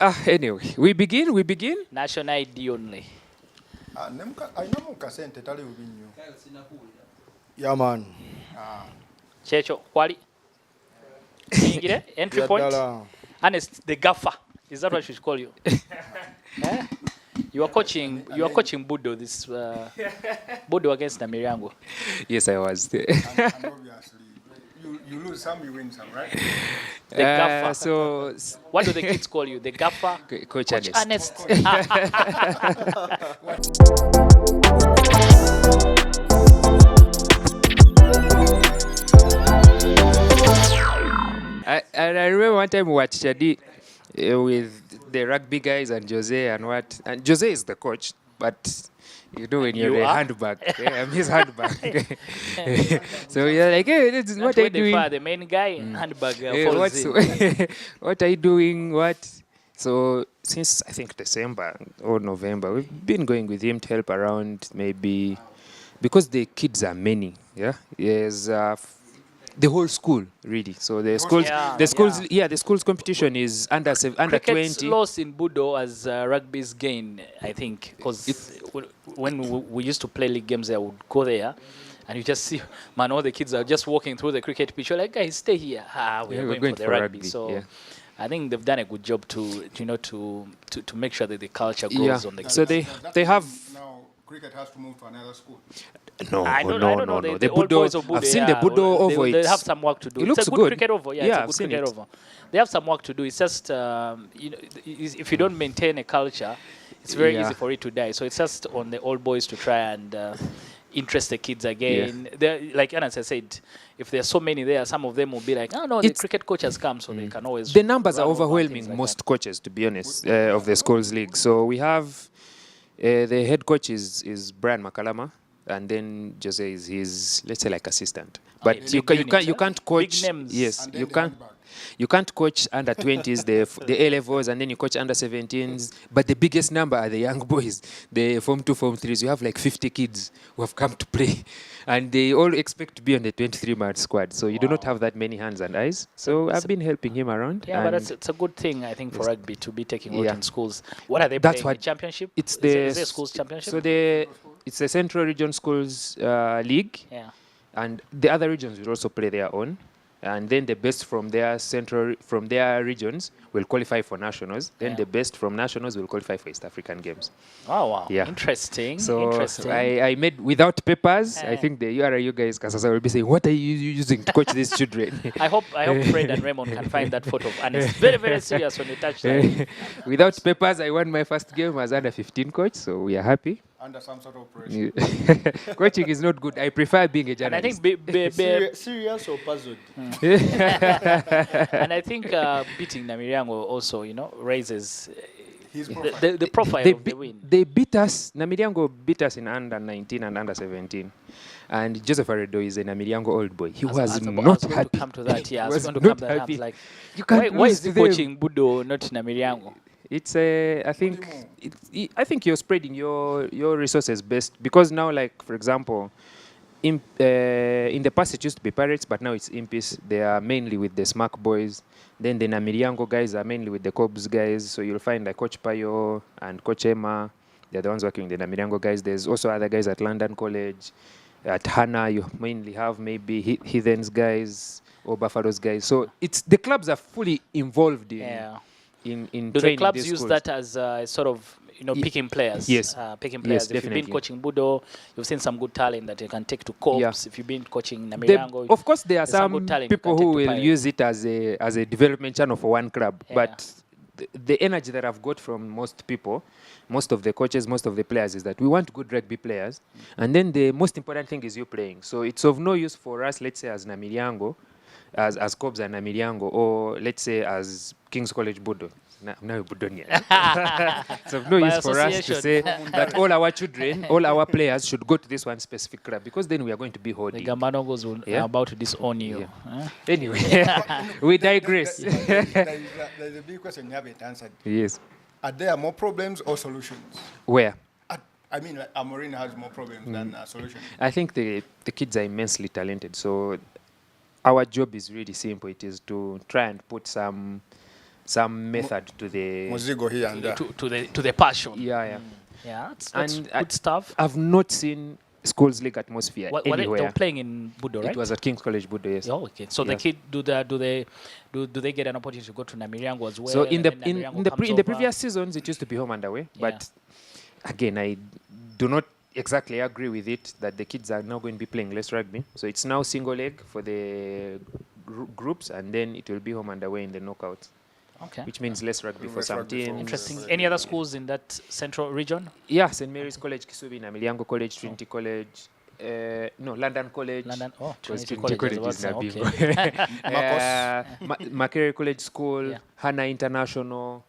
Anyway, we begin. National ID only. Yeah, man. Checho, quali. Entry point. Honest, the gaffer. Is that what I should call you? You are coaching Budo this Budo against Namirango. Yes, I was. And obviously, you lose some, you win some, right? The gaffer. So, what do the kids call you? The gaffer? Coach Ernest. I remember one time we watched Chadi with the rugby guys and Jose and what. And Jose is the coach, but you know when you're a handbag, I'm his handbag. So you're like, hey, this is what are you doing? The main guy, handbag. What are you doing? What? So since I think December or November, we've been going with him to help around maybe because the kids are many. Yeah, yes. The whole school, really. So the school's competition is under 20. Lost in Budo as rugby's gain, I think, because when we used to play league games, I would go there, and you just see, man, all the kids are just walking through the cricket pitch. You're like, guys, stay here. We're going for the rugby. So yeah. I think they've done a good job to make sure that the culture grows on the kids. So they have. Now cricket has to move to another school. No. The old boys of Budo, I've seen the Budo over it. They have some work to do. It looks it's a good cricket over. Yeah, it's a good cricket over. They have some work to do. It's just, if you don't maintain a culture, it's very easy for it to die. So it's just on the old boys to try and interest the kids again. Yeah. Like Anas has said, if there are so many there, some of them will be like, oh no, the cricket coach has come, so they can always. The numbers are overwhelming most coaches, to be honest, of the schools league. So we have the head coach is Brian Makalama. And then Jose is his, let's say, like assistant. But you can't coach. Big names. Yes, you can't coach under 20s, the A levels, and then you coach under 17s. But the biggest number are the young boys, the Form 2, Form 3s. You have like 50 kids who have come to play, and they all expect to be on the 23-man squad. So you do not have that many hands and eyes. So I've been helping him around. Yeah, but it's a good thing, I think, for rugby to be taking out in schools. What are they playing? The championship? It's is it schools championship? So it's the Central Region Schools League. Yeah. And the other regions will also play their own. And then the best from their regions will qualify for nationals. Then the best from nationals will qualify for East African Games. Oh, wow. Yeah. Interesting. So I made without papers. I think the URU guys, Kasasa, will be saying, what are you using to coach these children? I hope Fred and Raymond can find that photo. And it's very, very serious when they touch that. Without papers, I won my first game as under 15 coach. So we are happy. Under some sort of pressure. Coaching is not good. I prefer being a journalist. And I think serious or puzzled. And I think beating Namirango also, raises the profile of the win. They beat us. Namirango beat us in under 19 and under 17. And Joseph Aredo is a Namirango old boy. He was not happy. To come to that. Yeah, I was going to come to that. Like, why is he coaching Budo, not Namirango? It's I think you're spreading your resources best, because now, like, for example, in the past it used to be Pirates, but now it's Impis. They are mainly with the Smack boys. Then the Namiriango guys are mainly with the Cobs guys. So you'll find like Coach Payo and Coach Emma. They're the ones working with the Namiriango guys. There's also other guys at London College. At Hana, you mainly have maybe Heathens guys or Buffaloes guys. So it's the clubs are fully involved in Do the clubs use that as sort of picking players? Yes. Picking players. Yes, if definitely. You've been coaching Budo, you've seen some good talent that you can take to Cops. If you've been coaching Namirango, of course there are some people who will use it as a development channel for one club. Yeah. But the energy that I've got from most people, most of the coaches, most of the players, is that we want good rugby players. And then the most important thing is you playing. So it's of no use for us, let's say, as Namirango, as Cobs and Namirango, or let's say as King's College Budo. Now Budonia. So no use for us to say that all our children, all our players should go to this one specific club, because then we are going to be holding. The Gamanogos are about to disown you. Yeah. Anyway, we digress. There's a big question you haven't answered. Yes. Are there more problems or solutions? Where? I mean, like, Amorin has more problems than solutions. I think the kids are immensely talented. So our job is really simple. It is to try and put some some method to the Mozigo here and there. to the passion. yeah. Yeah, that's And good stuff. I've not seen schools league atmosphere They anywhere. were playing in Budo, right? It was at King's College Budo, yes. Oh, okay. So the Yes. kid do they get an opportunity to go to Namirango as well? So in the and then Namirango in the comes in the over? previous seasons, it used to be home and away. Yeah. But again, I do not exactly agree with it that the kids are now going to be playing less rugby. So it's now single leg for the groups, and then it will be home and away in the knockouts, Okay. which means less rugby for Less some rugby for teams. Interesting. Any other schools in that central region? Yeah, St. Mary's College, Kisubi, Namiliango College, Trinity College, no, London College. London. Oh, Because Trinity College. is Okay. Nabingo. Makerere College School, Yeah. Hana International,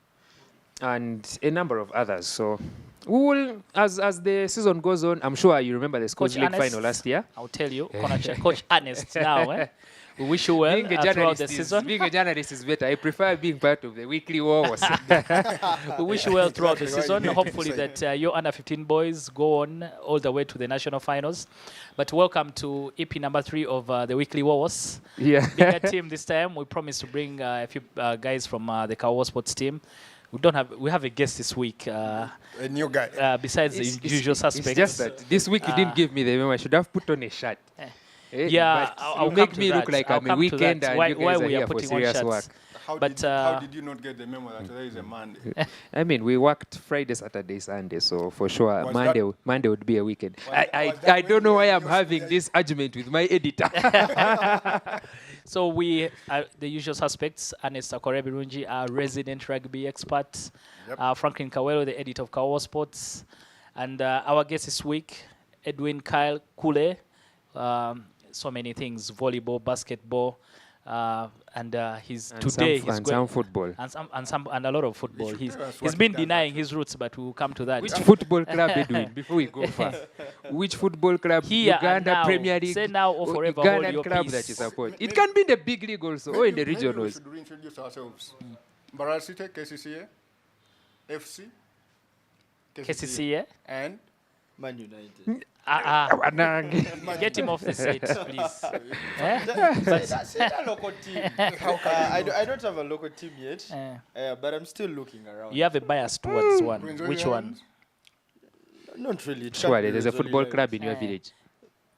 and a number of others. So, we will, as the season goes on, I'm sure you remember the Schools Coach League Ernest, final last year. I'll tell you, Coach Ernest now. We wish you well throughout the season. Being a journalist is better. I prefer being part of the weekly Wowos. We wish you well throughout the Exactly. season. Right. Hopefully that your under 15 boys go on all the way to the national finals. But welcome to EP.3 of the weekly Wowos. Yeah. Bigger team this time. We promise to bring a few guys from the Kawowo sports team. We have a guest this week. A new guy. Besides the usual suspects. It's just that this week you didn't give me the memo. I should have put on a shirt. Yeah, but I'll you come make to me look that. like I'll I'm a come to weekend that. and Why you guys are we are here for putting on serious shirts. work. How did you not get the memo that today is a Monday? I mean, we worked Friday, Saturday, Sunday, so for sure Was Monday would be a weekend. Was I that don't know why when I'm you having said- this argument with my editor. So we are the usual suspects. Ernest Akorebirunji, our resident rugby expert. Yep. Franklin Kawowo, the editor of Kawowo Sports. And our guest this week, Edwin Kyle Kule. So many things, volleyball, basketball. And he's today he's and going some football. and a lot of football. should He's tell us he's what been he does denying his roots, but we'll come to that. Which football club, Edwin, before we go far? Which football club? Here and Uganda now. Premier League? Say now or forever, hold Ugandan your club peace. that you support. It can be in the big league also, or in the Maybe we regionals. should reintroduce ourselves. Mbarara City, KCCA, FC, KCCA. and Man United. Get him off the set, please. Say that local team. I don't have a local team yet, but I'm still looking around. You have a bias towards one. Prince Which William one? Islands? Not really. It can't Surely, be there's a Zoli football United. club in your village.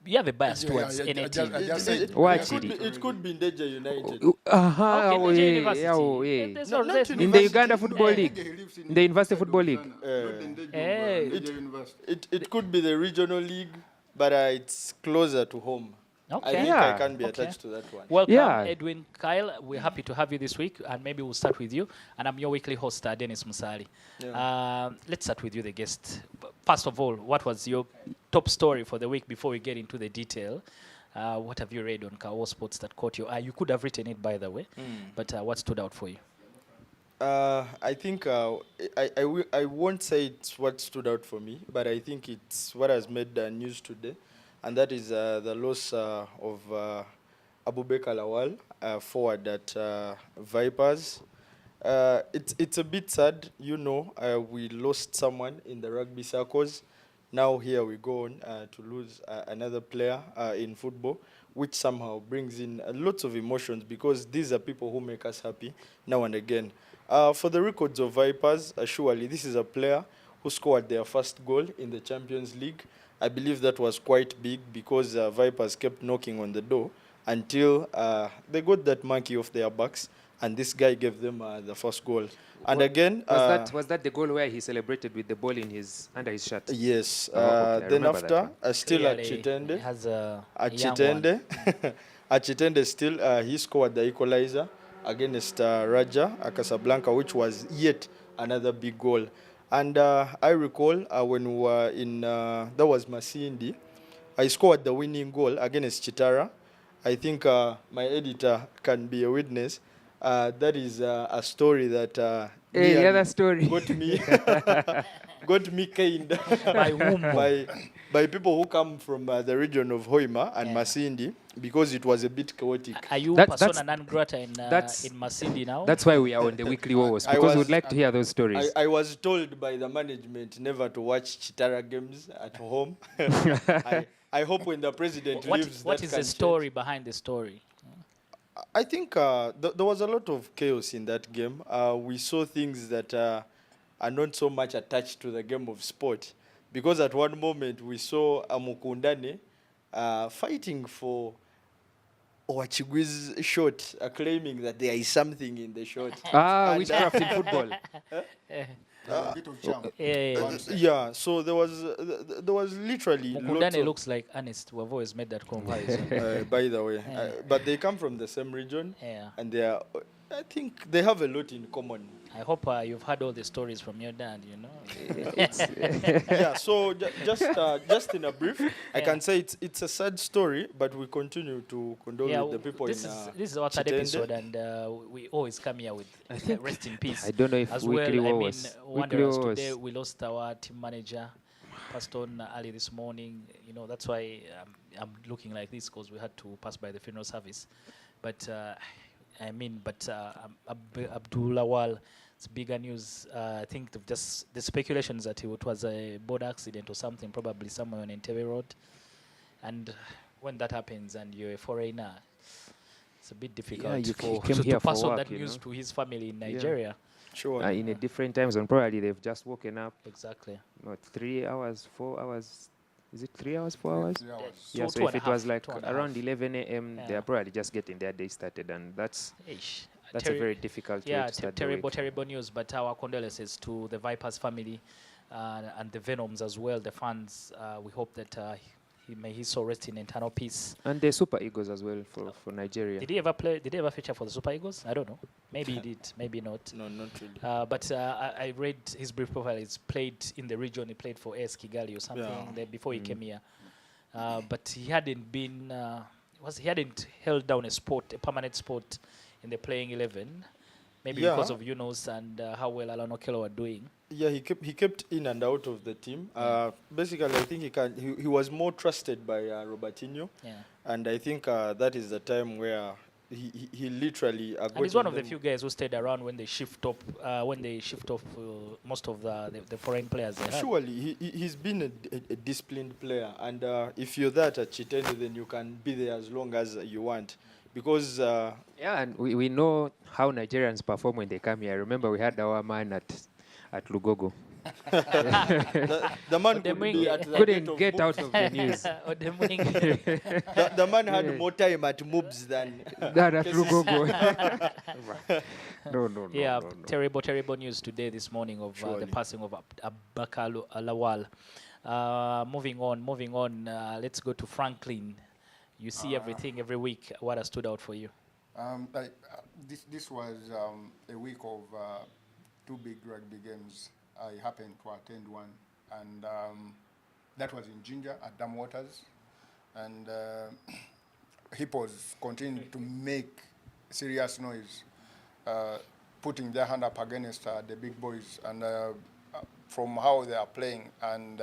You have a bias Yeah, towards yeah, any I team. just said- Watch It it. it could be Ndeja United. Okay, Niger University. yeah. There's Not In the University. Uganda Football League. He lives In the University Football League. Hey. It could be the regional league, but it's closer to home. I Okay. think Yeah. I can be Okay. attached to that one. Welcome, Yeah. Edwin Kyle. We're happy to have you this week, and maybe we'll start with you. And I'm your weekly host, Dennis Musali. Let's start with you, the guest. First of all, what was your top story for the week before we get into the detail? What have you read on Kawowo Sports that caught your eye? You could have written it, by the way, but what stood out for you? I think I won't say it's what stood out for me, but I think it's what has made the news today, and that is the loss of Abubakar Lawal, forward at Vipers. It's a bit sad, we lost someone in the rugby circles. Now here we go on to lose another player in football, which somehow brings in lots of emotions because these are people who make us happy now and again. For the records of Vipers, surely this is a player who scored their first goal in the Champions League. I believe that was quite big because Vipers kept knocking on the door until they got that monkey off their backs, and this guy gave them the first goal. And again, Was that the goal where he celebrated with the ball under his shirt? yes. Oh, okay, I Then remember that after, still at Clearly, Chitende. he has a At young one. Chitende, at Chitende still, he scored the equalizer against Raja Casablanca, which was yet another big goal. And I recall when we were in, that was Masindi, I scored the winning goal against Chitara. I think my editor can be a witness. That is a story that Hey, the nearly other story. got me caned By whom? by people who come from the region of Hoima and Masindi, because it was a bit chaotic. Are you That's- persona non grata in that's- Masindi now? That's why we are on the weekly Wowos, I because was- we'd like to hear those stories. I was told by the management never to watch Chitara games at home. I hope when the president leaves, What that is can the story behind the story? I think there was a lot of chaos in that game. We saw things that are not so much attached to the game of sport, because at one moment we saw Mukundane fighting for Owachigui's shot, claiming that there is something in the shot. And, Witchcraft in football. There's a bit of charm. Yeah. One side. yeah, so there was literally lots Mukundane of, looks like Ernest. We've always made that comparison. by the way, but they come from the same region, Yeah. and they are, I think they have a lot in common. I hope you've heard all the stories from your dad, you know. Yeah, so just in a brief, I can say it's a sad story, but we continue to condole with the people this in is our third Chitende. episode, and we always come here with rest in peace. I don't know if as Weekly well. Wowos. Wanderers Weekly today, Wowos. we lost our team manager, passed on early this morning. You know, that's why I'm looking like this, because we had to pass by the funeral service. But Abdullah Wal, it's bigger news. I think the speculation is that it was a boat accident or something, probably somewhere on Entebbe Road. And when that happens and you're a foreigner, it's a bit difficult you to came here for pass on work, that you news know. to his family in Nigeria. Sure. In a different time zone, probably they've just woken up. Exactly. What, 3 hours, 4 hours? Is it 3 hours, 4 hours? 3 hours. Yeah, Two so and if a it was half, like 2.5. around 11 a.m., Yeah. they're probably just getting their day started, and that's Ish. a very difficult way to start the terrible, week. terrible news. But our condolences to the Vipers family and the Venoms as well, the fans. We hope that may his soul rest in eternal peace. And the Super Eagles as well for Nigeria. Did he ever play? Did he ever feature for the Super Eagles? I don't know. Maybe he did. Maybe not. No, not really. But I read his brief profile. He's played in the region. He played for AS Kigali or something there before he came here. But he hadn't been. He hadn't held down a permanent spot in the playing 11. Maybe because of Yunus and how well Alan Okello were doing. Yeah, he kept in and out of the team. Basically, I think he was more trusted by Robertinho, and I think that is the time where he literally. And he's one of the few guys who stayed around when they shift off. Most of the foreign players. Surely, he's been a disciplined player, and if you're that at Chitende, then you can be there as long as you want. Because and we know how Nigerians perform when they come here. I remember we had our man at Lugogo. the man couldn't get out of the news. The man had more time at Moobs than at Lugogo. No. Yeah, terrible news today, this morning, of the passing of Abubakar Lawal. Moving on. Let's go to Franklin. You see everything every week. What has stood out for you? This was a week of two big rugby games. I happened to attend one, and that was in Ginger at Dam Waters. And Hippos continued to make serious noise, putting their hand up against the big boys. And from how they are playing and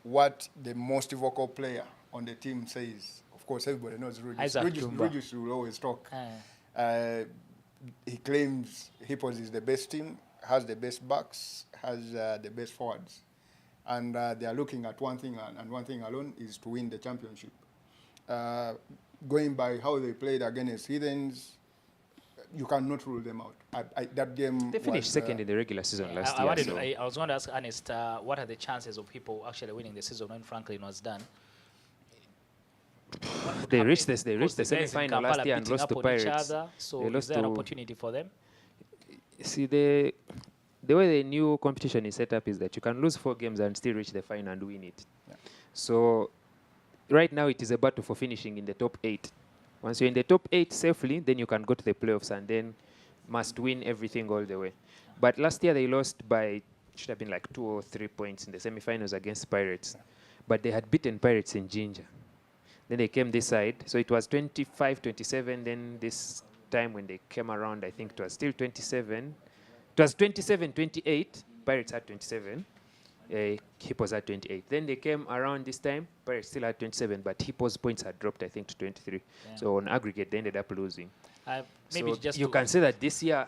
what the most vocal player on the team says, of course, everybody knows Regis will always talk. He claims Hippos is the best team, has the best backs, has the best forwards. And they are looking at one thing, and one thing alone is to win the championship. Going by how they played against Heathens, you cannot rule them out. That game They finished second in the regular season last year. I was going to ask Ernest, what are the chances of people actually winning the season when Franklin was done? They reached the semi-final last year and lost to Pirates. So is there an opportunity for them? See, the way the new competition is set up is that you can lose 4 games and still reach the final and win it. Yeah. So right now it is a battle for finishing in the top 8. Once you're in the top 8 safely, then you can go to the playoffs and then must win everything all the way. But last year they lost by, should have been like 2 or 3 points in the semi-finals against Pirates. But they had beaten Pirates in Ginger. Then they came this side. So it was 25-27. Then this time when they came around, I think it was still 27. It was 27-28. Pirates had 27. Hippos had 28. Then they came around this time, Pirates still had 27, but Hippos' points had dropped, I think, to 23. Yeah. So on aggregate, they ended up losing. Maybe So just you to- can say that this year,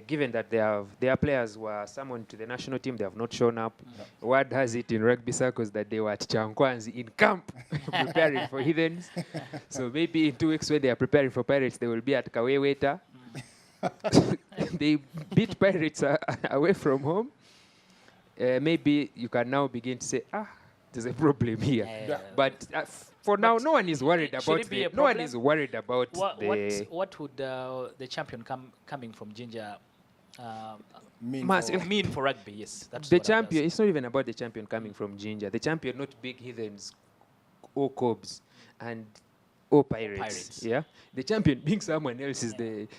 given that their players were summoned to the national team, they have not shown up. Word has it in rugby circles that they were at Chankwanzi in camp preparing for Heathens. So maybe in 2 weeks when they are preparing for Pirates, they will be at Kawowo. They beat Pirates away from home. Maybe you can now begin to say, there's a problem here. Yeah. But for now, no one is worried should about it be a no one problem? is worried about What would the champion coming from Ginger Mean Massive. for- mean for rugby? Yes, that's the what I was champion. It's not even about the champion coming from Ginger. The champion, not big heathens, or Cobs, and or Pirates. Yeah, the champion being someone else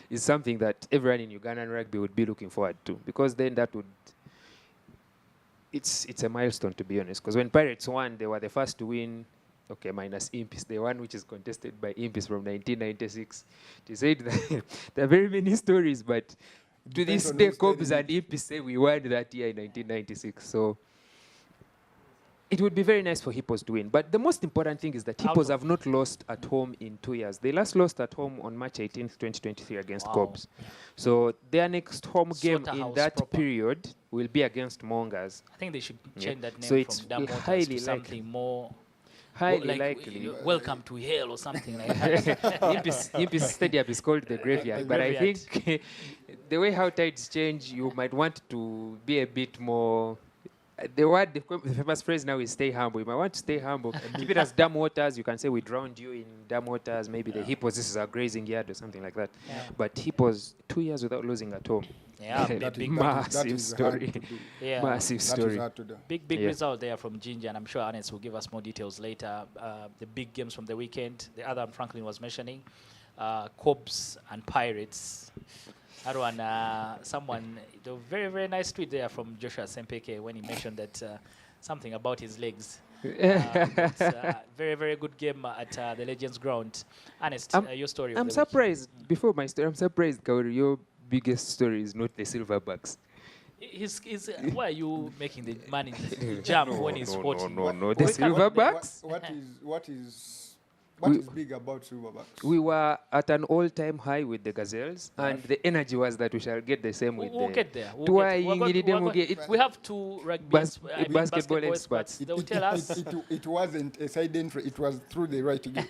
is something that everyone in Ugandan rugby would be looking forward to, because then that would. It's a milestone, to be honest, because when Pirates won, they were the first to win. Okay, minus Impis, the one which is contested by Impis from 1996. They said that there are very many stories, but to Depends this on day, who's Cobs telling and Impis say we won that year in 1996. So it would be very nice for Hippos to win. But the most important thing is that Hippos have not lost at home in 2 years. They last lost at home on March 18th, 2023 against Wow. Cobs. So their next home game in Slaughterhouse that proper. period will be against Mongers. I think they should change that name So it's from Dam Waters highly to something more. Highly like likely. Welcome to hell or something like that. Impis Stadium is called the Graveyard, but I Graveyard. think the way how tides change, you might want to be a bit more. The famous phrase now is stay humble. You might want to stay humble. Keep it as Dam Waters. You can say we drowned you in Dam Waters. Maybe the Hippos, this is our grazing yard or something like that. Yeah. But Hippos, 2 years without losing at home. Yeah, That big, is- massive that is story. hard to do. yeah. Massive That is story. hard to do. Big Yeah. result there from Ginger, and I'm sure Ernest will give us more details later. The big games from the weekend, the other Franklin was mentioning, Cobs and Pirates. That one, someone, the very, very nice tweet there from Joshua Sempeke when he mentioned that something about his legs. It's a very, very good game at the Legends Ground. Ernest, your story. of I'm the week. surprised. Before my story, I'm surprised, Kauri, your biggest story is not the Silverbacks. Why are you making the man jump when he's sporting? No. The We can- Silverbacks? What We- is big about Silverbacks? We were at an all-time high with the Gazelles, and the energy was that we shall get the same with We'll the... get there. We'll Tuwa get- we're going- ingiri we're demu going- ge- it- We have two rugby basketball basketball experts. They will tell us. It wasn't a side entry. It was through the right gate.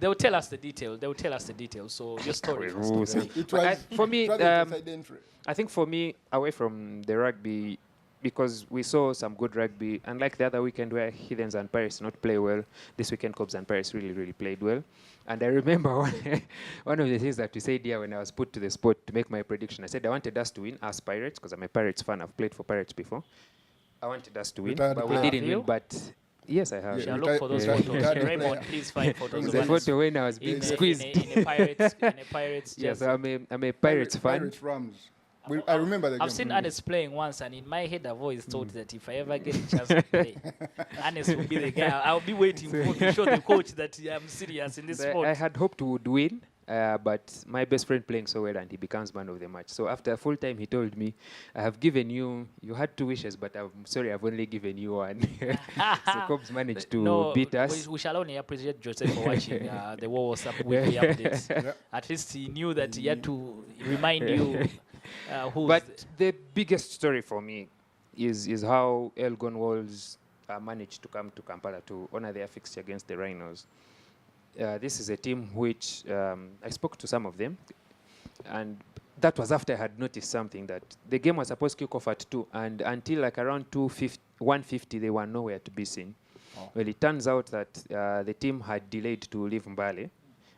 They will tell us the detail. They will tell us the details. So your story. first of all. It But was for me, it wasn't a side entry. I think for me, away from the rugby, because we saw some good rugby, unlike the other weekend where Heathens and Pirates did not play well, this weekend Cobs and Pirates really, really played well. And I remember one of the things that we said here when I was put to the spot to make my prediction. I said I wanted us to win as Pirates, because I'm a Pirates fan. I've played for Pirates before. I wanted us to win, Retired but we player. didn't Have you? win. But yes, I have. Yeah, Shall look for those retired- photos. retired Raymond, player. please find photos of The Ernest photo when I was being in squeezed. a Pirates Yes, jersey. I'm a Pirates fan. Pirates Rams. I remember the game. I've seen Ernest playing once, and in my head, I've always thought that if I ever get a chance to play, Ernest will be the guy. I'll be waiting to show the coach that I'm serious in this So I sport. had hoped we would win, but my best friend playing so well, and he becomes man of the match. So after full time, he told me, I have given you had 2 wishes, but I'm sorry, I've only given you one. So Cobs managed to beat us. We shall only appreciate Joseph for watching the Wowos weekly updates. Yeah. At least he knew that he had to remind you who's But the biggest story for me is how Elgon Wolves managed to come to Kampala to honor their fixture against the Rhinos. This is a team which I spoke to some of them, and that was after I had noticed something, that the game was supposed to kick off at 2, and until like around 1:50 they were nowhere to be seen. Oh. Well, it turns out that the team had delayed to leave Mbale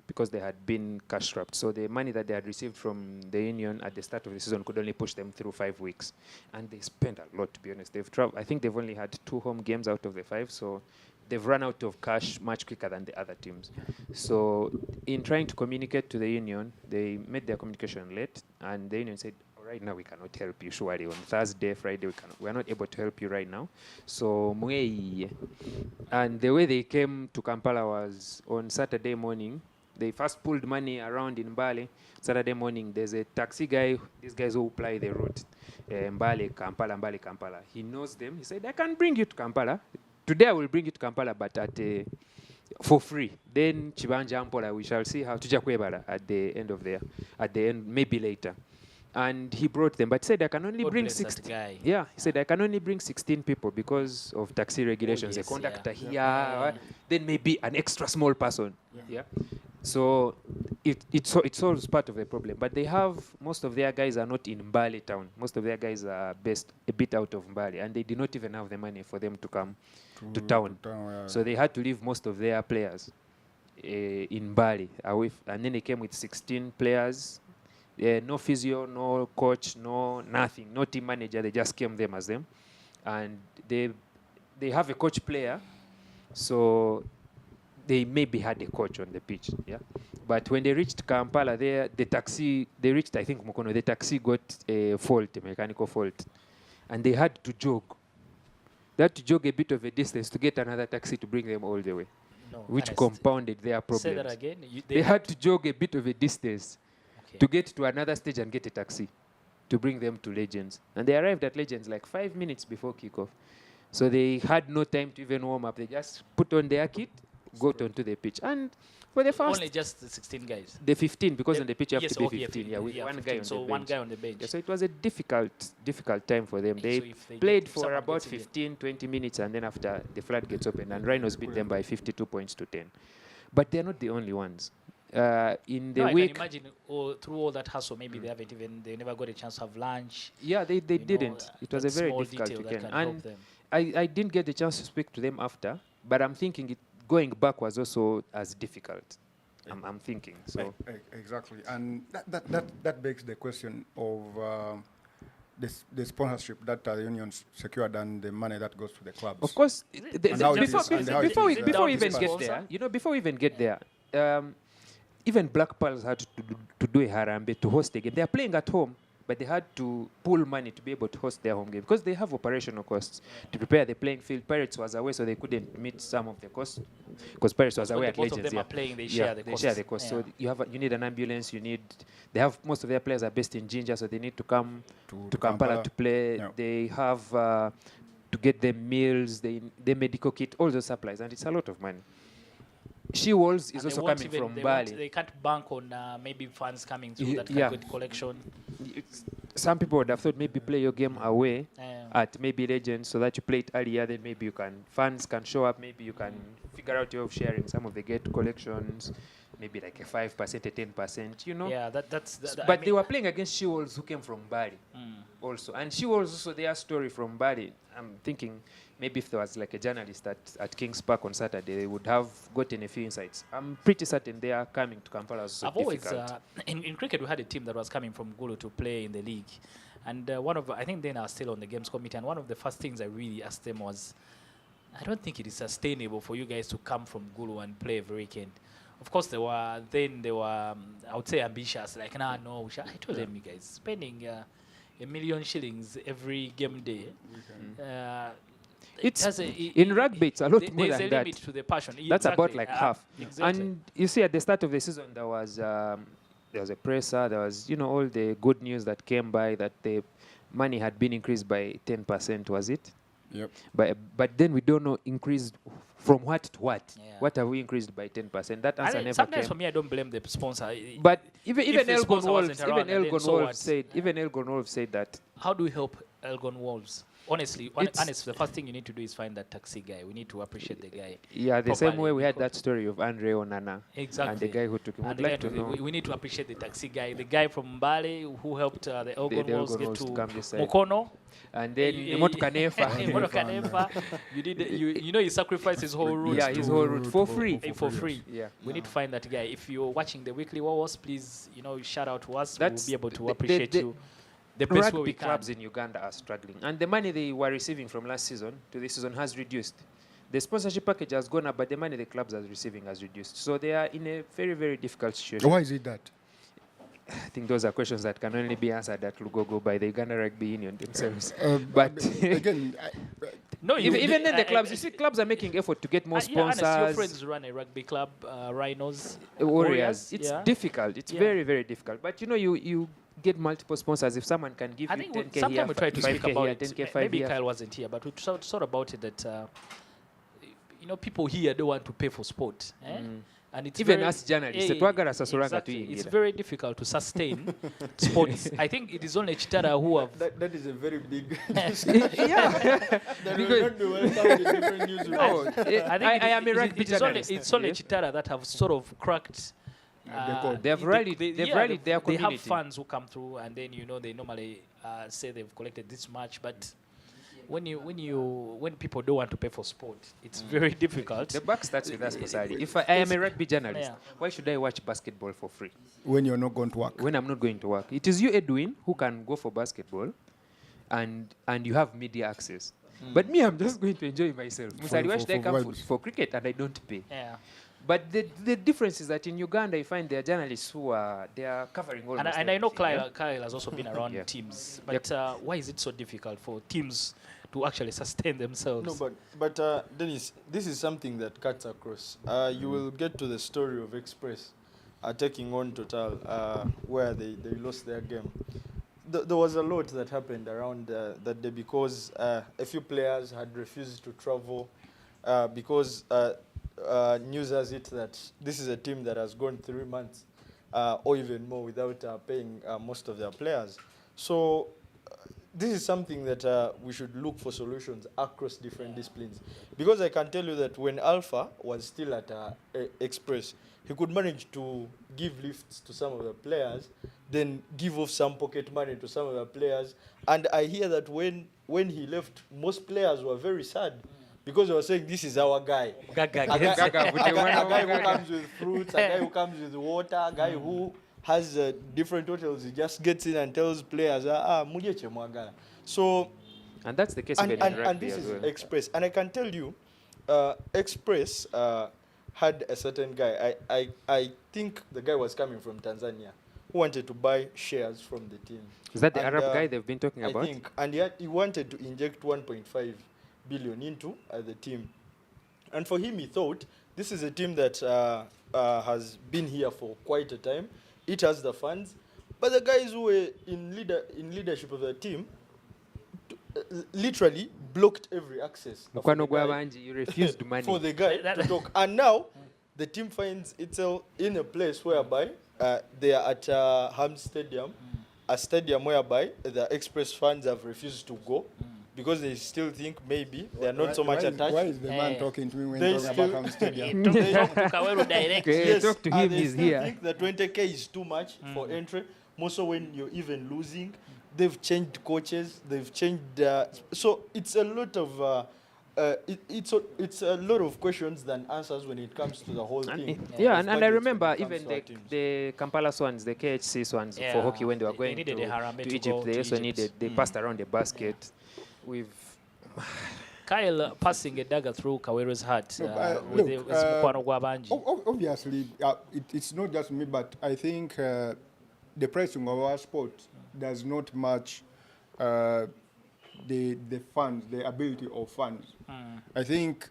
because they had been cash strapped. So the money that they had received from the union at the start of the season could only push them through 5 weeks. And they spent a lot, to be honest. I think they've only had 2 home games out of the 5, so they've run out of cash much quicker than the other teams. So in trying to communicate to the union, they made their communication late, and the union said, right now we cannot help you, surely. On Thursday, Friday, we are not able to help you right now. So mwei. And the way they came to Kampala was on Saturday morning. they first pulled money around in Mbale. Saturday morning, there's a taxi guy. These guys who apply the route, Mbale, Kampala, Mbale, Kampala. He knows them. He said, I can bring you to Kampala. Today I will bring you to Kampala, but for free. Then Chibanja Ampola, we shall see how Tuja Kwebala at the end, maybe later. And he brought them, but said I can only bring 16. Yeah, he said I can only bring 16 people because of taxi regulations. A conductor here, then maybe an extra small person. Yeah. So it solves part of the problem. But they have, most of their guys are not in Mbale town. Most of their guys are based a bit out of Mbale, and they did not even have the money for them to come to town. So they had to leave most of their players in Mbale, and then they came with 16 players. No physio, no coach, no nothing, no team manager. They just came them as them, and they have a coach player, so they maybe had a coach on the pitch, yeah. But when they reached Kampala, they reached, I think, Mukono. The taxi got a mechanical fault, and they had to jog. They had to jog a bit of a distance to get another taxi to bring them all the way, which compounded their problems. Say that again. They had to jog a bit of a distance to get to another stage and get a taxi to bring them to Legends. And they arrived at Legends like 5 minutes before kickoff. So they had no time to even warm up. They just put on their kit, got onto the pitch. And for the first... Only just the 16 guys? The 15, because on the pitch you have to be 15. Yeah, with one 15, guy on the bench. So one guy on the bench. Yeah, so it was a difficult time for them. They played for about 15, 20 minutes, and then after the floodgates opened, and Rhinos beat them by 52 points to 10. But they're not the only ones. In the week, I can imagine through all that hassle, maybe they never got a chance to have lunch. Yeah, they didn't. It was a very difficult weekend, and I didn't get the chance to speak to them after. But I'm thinking going back was also as difficult. I'm thinking so. Exactly, and that begs the question of the sponsorship that the unions secured and the money that goes to the clubs. Of course, before we even get there, before we even get there. Even Black Pearls had to do a harambe to host a game. They are playing at home, but they had to pull money to be able to host their home game because they have operational costs to prepare the playing field. Pirates was away, so they couldn't meet some of the costs because Pirates was away at Legends. Both of them are playing, they share the costs. Yeah. So you need an ambulance. They have most of their players are based in Jinja, so they need to come to Kampala to play. Yeah. They have to get them meals, the medical kit, all those supplies, and it's a lot of money. She Walls is also coming from Bali. They can't bank on maybe funds coming through that kind of collection. Some people would have thought maybe play your game away at maybe Legends so that you play it earlier, then maybe funds can show up, maybe you can figure out your way of sharing some of the gate collections, maybe like a 5%, a 10%, Yeah, but they were playing against She Walls who came from Bali also. And She Walls also their story from Bali. I'm thinking maybe if there was like a journalist at King's Park on Saturday, they would have gotten a few insights. I'm pretty certain they are coming to Kampala. So difficult. In cricket, we had a team that was coming from Gulu to play in the league. And I think they are still on the games committee. And one of the first things I really asked them was, I don't think it is sustainable for you guys to come from Gulu and play every weekend. Of course, they were, I would say, ambitious. Like, no. I told them, you guys, spending $1 million shillings every game day. In rugby, it's a lot more than that. There's a limit to the passion. That's about like half. Exactly. And you see, at the start of the season, there was a presser. There was, all the good news that came by that the money had been increased by 10%. Was it? Yep. But then we don't know increased from what to what. Yeah. What have we increased by 10%? That answer never came. Sometimes for me, I don't blame the sponsor. But even Elgon Wolves said that. How do we help Elgon Wolves? Honestly, the first thing you need to do is find that taxi guy. We need to appreciate the guy. Yeah, the same way we had that story of Andre Onana. Exactly. And the guy who took him. We need to appreciate the taxi guy. The guy from Mbale who helped the Elgon Wolves get to Mukono. And then Moto Kanefa. He sacrificed his whole route. Yeah, his whole route for free. For free. Yeah. We need to find that guy. If you're watching the weekly Wowos, please, shout out to us. We'll be able to appreciate you. The best rugby clubs in Uganda are struggling, and the money they were receiving from last season to this season has reduced. The sponsorship package has gone up, but the money the clubs are receiving has reduced. So they are in a very, very difficult situation. Why is it that? I think those are questions that can only be answered at Lugogo by the Uganda Rugby Union themselves. But again, No, Even then, the clubs, you see, clubs are making effort to get more Yeah, honestly, your sponsors. friends run a rugby club, Rhinos, Warriors. It's yeah. difficult. It's Yeah. very, very difficult. But you get multiple sponsors. If someone can give I you think 10k here, sometimes we tried to speak 5k about here, it. 10k, 5 Maybe here. Kyle wasn't here, but we thought about it that people here don't want to pay for sport. And it's Even very, us journalists, twagala sasuranga exactly. tuyingira. It's very difficult to sustain sports. I think it is only Chitara who have. That is a very big Yeah. that will not be welcome in different news. No, I am a rugby journalist. It's only Chitara that have sort of cracked. They have rallied their They have community. fans who come through, and then they normally say they've collected this much, but when people don't want to pay for sport, it's very difficult. The buck starts with us, Musali. If I am a rugby journalist, why should I watch basketball for free? When you're not going to work. When I'm not going to work. It is you, Edwin, who can go for basketball, and you have media access. But me, I'm just going to enjoy myself. Musali, why should I come for cricket and I don't pay? Yeah. But the difference is that in Uganda, you find there are journalists who they are covering all. And I know Kyle has also been around Yeah. teams. But why is it so difficult for teams to actually sustain themselves? No, but Dennis, this is something that cuts across. You will get to the story of Express taking on Total, where they lost their game. There was a lot that happened around that day because a few players had refused to travel because news has it that this is a team that has gone 3 months or even more without paying most of their players. So this is something that we should look for solutions across different disciplines. Because I can tell you that when Alpha was still at Express, he could manage to give lifts to some of the players, then give off some pocket money to some of the players. And I hear that when he left, most players were very sad because they were saying, this is our guy. A guy who comes with fruits, a guy who comes with water, a guy who has different hotels. He just gets in and tells players, mulieche mwagala. So, and that's the case even in rugby and this as is well. Express. And I can tell you, Express had a certain guy. I think the guy was coming from Tanzania who wanted to buy shares from the team. Is that the Arab guy they've been talking about? I think. And he wanted to inject 1.5 billion into the team. And for him, he thought, this is a team that has been here for quite a time. It has the funds. But the guys who were in leadership of the team literally blocked every access You refused money. for the guy to talk. And now, the team finds itself in a place whereby they are at Ham Stadium, a stadium whereby the Express fans have refused to go because they still think maybe they are not so much attached. Why is the man talking to me when They talking still- about Ham Stadium? Talk to Kawowo direct. Okay, talk to him, they he's still here. think the 20k is too much for entry. More so when you're even losing. They've changed coaches. They've changed. So it's a lot of it's a lot of questions than answers when it comes to the whole thing. And I Budgets remember when it comes even to our teams. the Kampala Swans, the KHC Swans for hockey when they were going needed to a Harambee to Egypt, go they to also Egypt. they passed around the basket with Kyle passing a dagger through Kawero's heart No, with look, the Mukwano gwa banji. Obviously, it's not just me, but I think the pricing of our sport does not match the funds, the ability of funds. I think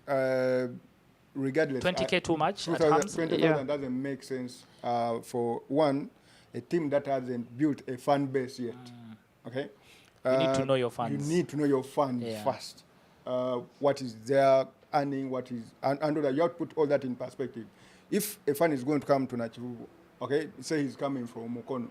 regardless, 20k too much at 20,000 Hams? 20,000 doesn't make sense for one, a team that hasn't built a fan base yet. Okay, You need to know your fans. You need to know your fans first. What is their earning? What is and that you have to put all that in perspective. If a fan is going to come to Nachivubo, okay, say he's coming from Mukono.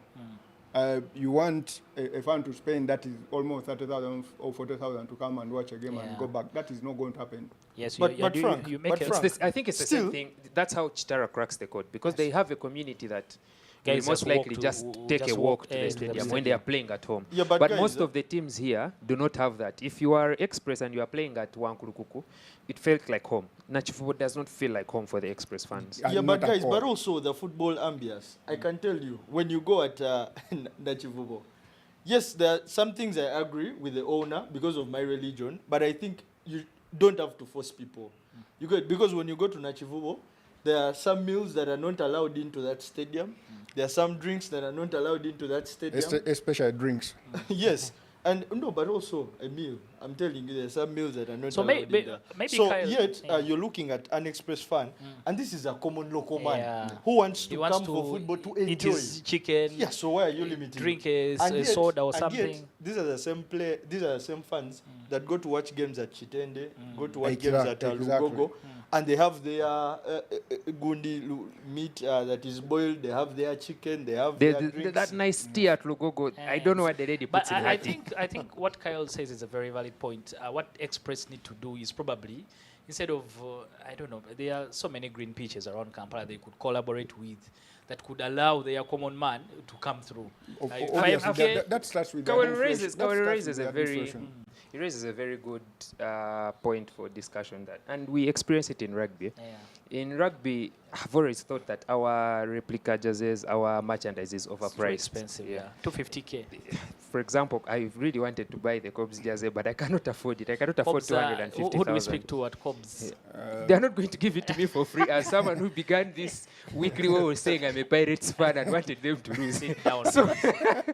You want a fan to spend that is almost 30,000 or 40,000 to come and watch a game and go back. That is not going to happen. Yes, But Frank, you make but it. Frank, I think it's the same thing. That's how Chitara cracks the code because they have a community that Guys will most just walk likely to- just will take just a walk, walk to to the the stadium when stadium. they are playing at home. Yeah, but guys, most of the teams here do not have that. If you are Express and you are playing at Wankurukuku, it felt like home. Nachifubo does not feel like home for the Express fans. Yeah, Yeah, not but at guys, all. but also the football ambience. I can tell you, when you go at Nachivubo, yes, there are some things I agree with the owner because of my religion, but I think you don't have to force people. You get, because when you go to Nachivubo, there are some meals that are not allowed into that stadium. There are some drinks that are not allowed into that stadium. Especially drinks. Yes. And no, but also a meal. I'm telling you, there's some meals that are not So allowed in there. maybe So Kyle, yet yeah. you're looking at an express fan, and this is a common local man Yeah. who wants He to wants come to for football to eat enjoy. his chicken, Yeah, so why are you limiting? drink him? a soda or and something. Yet, these are the same These are the same fans that go to watch games at Chitende, go to watch games at Exactly. Lugogo, and they have their gundi meat that is boiled. They have their chicken. They have their drinks. That nice tea at Lugogo. I don't know what the lady puts But in I that tea. think what Kyle says is a very valid point. What Express need to do is probably, instead of, I don't know, there are so many green pitches around Kampala they could collaborate with that could allow their common man to come through. Obviously, that starts with Kawowo raises he a raises a very good point for discussion, that, and we experience it in rugby. Yeah. In rugby, I've always thought that our replica jerseys, our merchandise is Too overpriced. expensive, yeah. 250K. For example, I really wanted to buy the Cobs jersey, but I cannot afford it. I cannot afford Cobbs, who do we 250,000. speak to at Cobbs? They are not going to give it to me for free. As someone who began this weekly war was saying I'm a Pirates fan and wanted them to lose. Sit down. So,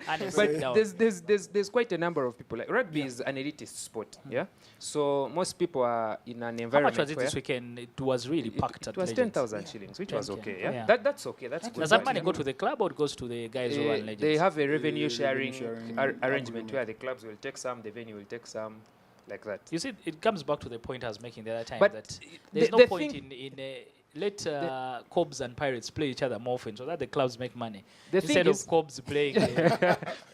Honest, but sit down. there's quite a number of people. Like rugby is an elitist sport, yeah. So most people are in an How environment. much was it where this weekend? It was really packed it at was Legends. 10,000 shillings, which was 10K, okay. Yeah, yeah. That's okay. That's good. Does that But, money go to the club or it goes to the guys who run Legends? they have a revenue revenue sharing, sharing arrangement where the clubs will take some, the venue will take some, like that. You see, it comes back to the point I was making the other time, But that there's the no point thing- in let Cobs and Pirates play each other more often so that the clubs make money. The thing Instead of is- Cobs playing.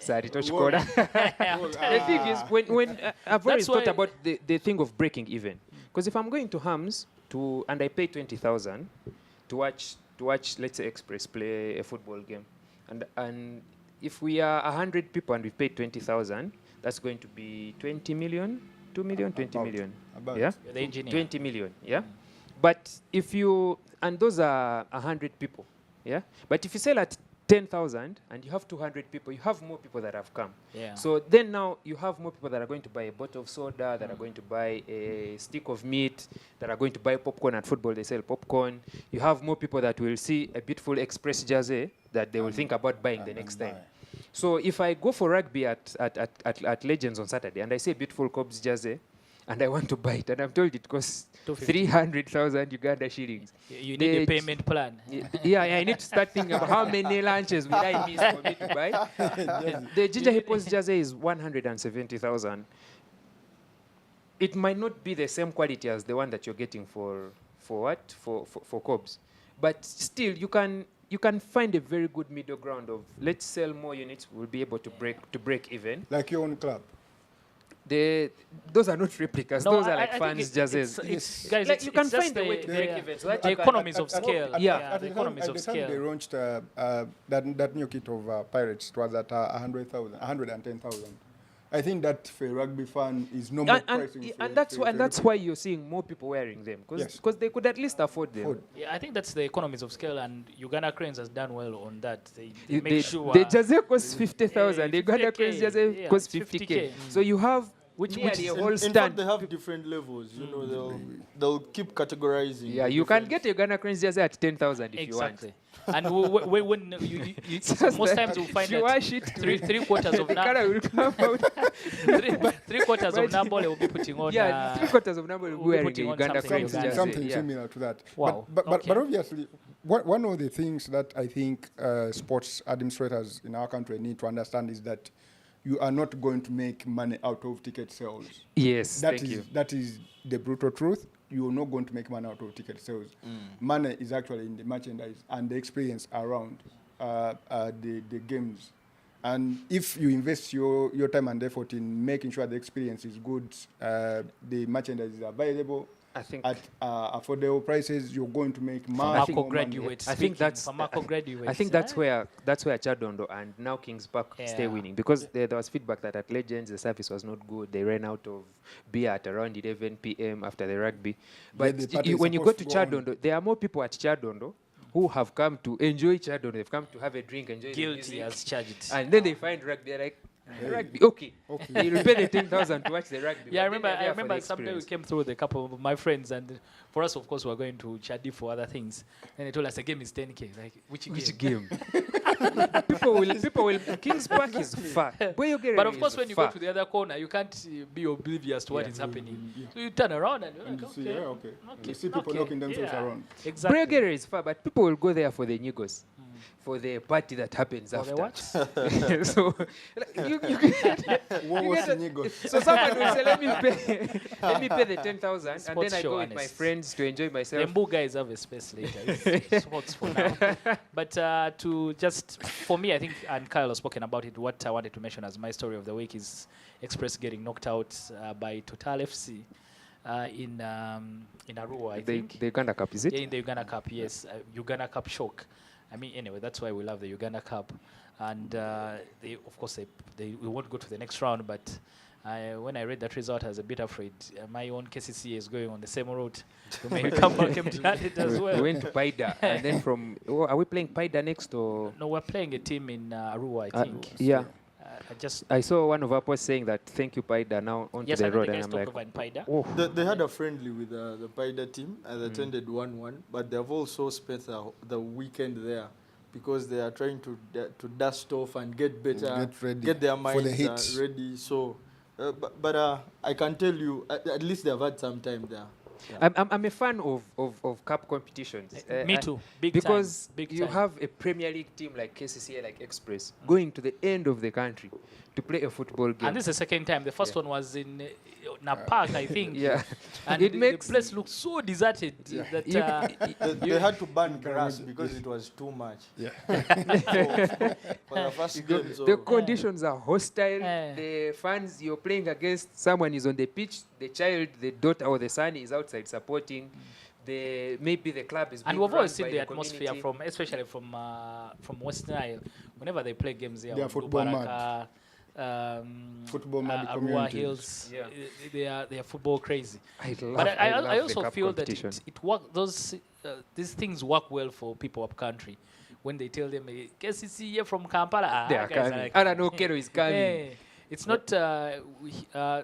Sorry, touch corner. The thing is, when I've always That's thought why- about the thing of breaking even, because if I'm going to Hams and I pay 20,000 to watch, let's say, Express play a football game, and if we are 100 people and we pay 20,000, that's going to be 20 million, 2 million, 20 million. Yeah, You're the engineer. 20 million. Yeah, but if you, and those are 100 people. Yeah, but if you sell at 10,000 and you have 200 people, you have more people that have come. Yeah. So then now you have more people that are going to buy a bottle of soda, that are going to buy a stick of meat, that are going to buy popcorn. At football, they sell popcorn. You have more people that will see a beautiful Express jersey that they will think about buying the next time. So if I go for rugby at Legends on Saturday and I see a beautiful Cobs jersey and I want to buy it and I'm told it costs 300,000 Uganda shillings. You need a payment plan. Yeah, I need to start thinking about how many lunches will I miss for me to buy. The Ginger Hippos jersey is 170,000. It might not be the same quality as the one that you're getting for Cobs, but still you can find a very good middle ground of let's sell more units. We'll be able to break even. Like your own club. Those are not replicas. No, those are I like think fans jerseys. Guys, Like it's, you can it's just find a way to the- break even. So that the you can- economies of scale. Yeah. The economies of At the time they scale. launched that new kit of Pirates, it was at 110,000. I think that for a rugby fan is no more pricing. And that's why you're seeing more people wearing them, because Yes. they could at least afford them. Yeah, I think that's the economies of scale, and Uganda Cranes has done well on that. They You- make sure. the jersey costs 50,000. The Uganda 50K, Cranes jersey yeah, costs it's 50K. 50K. So you have Which nearly is a whole In fact, stand. they have different levels. You know, they'll keep categorizing. Yeah, you can get a Uganda Cranes jersey at 10,000 if you want. Exactly. And when you most times you'll find you that wash it, three quarters of the color will come out. three quarters of But- Nambole will be putting on. Yeah, 3/4 of number will be we'll be wearing a putting on Uganda something Cranes Uganda. jersey. Something Yeah. similar to that. Wow. But Okay. obviously, one of the things that I think sports administrators in our country need to understand is that you are not going to make money out of ticket sales. Yes, That thank is you. that is the brutal truth. You're not going to make money out of ticket sales. Money is actually in the merchandise and the experience around the games. And if you invest your time and effort in making sure the experience is good, the merchandise is available I think at affordable prices, you're going to make much Famako more money. graduates. I think that's Famako graduates. I think that's where Chadondo and now Kings Park stay Yeah. winning, because there was feedback that at Legends the service was not good. They ran out of beer at around 11 p.m. after the rugby. But the party is when you go supposed to to go on. Chadondo, there are more people at Chadondo who have come to enjoy Chadondo. They've come to have a drink, enjoy the guilty music, as charged. and then they find rugby. They're like, Rugby. Okay. You'll pay the 10,000 to watch the rugby. Yeah, I but then remember. you're I there for the remember someday we experience. came through with a couple of my friends, and for us, of course, we were going to Chadi for other things. And they told us the game is 10K. Like which game? People will. Kings Park is far. But of course, when you go to the other corner, you can't be oblivious to what is happening. So you turn around and you're And like, you see, okay. You see people knocking themselves around. Exactly. Breogere is far, but people will go there for the Nigos. For the party that happens For the after. what? So you Wowos get Nigos. so someone will say, let me pay the 10,000, and Sports then I show, go with my honest. friends to enjoy The myself. Mbu guys have a space later. It's sports for now. But to just, for me, I think, and Kyle has spoken about it, what I wanted to mention as my story of the week is Express getting knocked out by Total FC in Arua, I think. The Uganda Cup, is it? Yeah, in the Uganda Cup, yes. Uganda Cup shock. I mean, anyway, that's why we love the Uganda Cup. And they, of course, we won't go to the next round, but when I read that result, I was a bit afraid. My own KCC is going on the same route. We may come back empty-handed as We well. went to Paida, and then from... Oh, are we playing Paida next, or...? No, we're playing a team in Arua, I think. Yeah. I saw one of our posts saying that, thank you, Paida, now onto yes, the I know road. the And guys I'm talked like, about Paida. oh. They had a friendly with the Paida team and attended 1-1, but they've also spent the weekend there because they are trying to dust off and get better, Get ready get their for the minds hit. ready. So, but I can tell you, at least they've had some time there. I'm a fan of cup competitions. Me too. Big because time. Big you time. have a Premier League team like KCCA, like Express, going to the end of the country to play a football game. And this is the second time. The first one was in Napak, I think. Yeah. And It the makes- place looked so deserted that They had to ban grass because it was too much. Yeah. So, for the first game, The conditions are hostile. Yeah. The fans you're playing against, someone is on the pitch, the child, the daughter or the son is outside supporting. Maybe the club is and being we've run always seen by the the atmosphere community. especially from West Nile. Whenever they play games there, They are with football Lubaraka, Football mad Arua communities. Hills, Yeah. they are football crazy. I love, But I love the also cup feel that competition. it these things work well for people up country. When they tell them, KCC here from Kampala, They are guys coming. like, I don't know, Kero is coming. yeah. It's not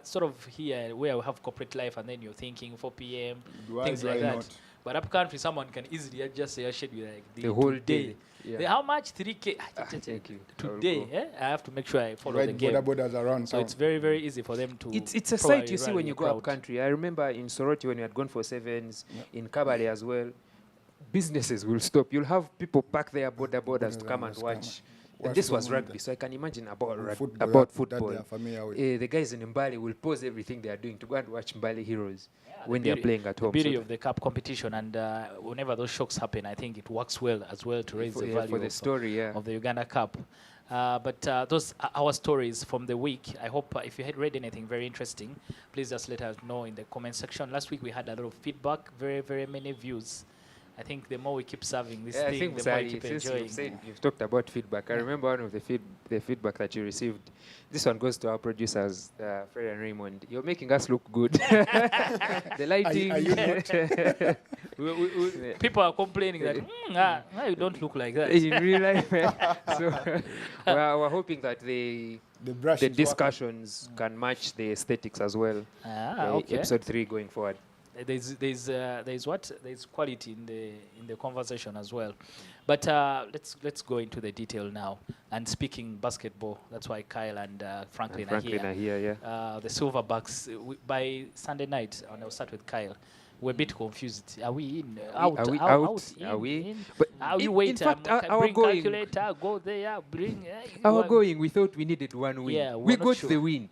sort of here where we have corporate life and then you're thinking 4 p.m., things like that. Not? But up country, someone can easily adjust their schedule like The whole today. day. Yeah. How much? 3K? Thank you. I will Today, go. I have to make sure I follow the Right game. borders around So town. it's very, very easy for them to. It's a probably sight you see rally when a you go up crowd. country. I remember in Soroti when we had gone for sevens, in Kabale as well, businesses will stop. You'll have people pack their borders to come and watch. And this was rugby, so I can imagine about Football, about that football. they are familiar with. The guys in Mbali will pause everything they are doing to go and watch Mbali Heroes The when they are beauty- playing at the home. beauty So of the cup competition, and whenever those shocks happen, I think it works well as well to raise the value for the of, story, yeah. of the Uganda Cup. But those are our stories from the week. I hope if you had read anything very interesting, please just let us know in the comment section. Last week we had a lot of feedback, very, very many views. I think the more we keep serving this I thing, think the more we Sari, keep since enjoying. you've talked about feedback, I remember one of the feedback that you received. This one goes to our producers, Fred and Raymond. You're making us look good. The lighting. Are you not? People are complaining that you don't look like that. in real life. So we're hoping that the brush is discussions can match the aesthetics as well. Okay. Episode 3 going forward. There's quality in the conversation as well. But let's go into the detail now. And speaking basketball, that's why Kyle and Franklin are here. Yeah. The Silverbacks by Sunday night, and I'll start with Kyle. We're a bit confused. Are we in? Out? Are we out? out? In, Are we? in? But Are you in wait? fact, Can our bring going, calculator. Go there. Bring. our going, we thought we needed one win. Yeah, we we're not got sure. the win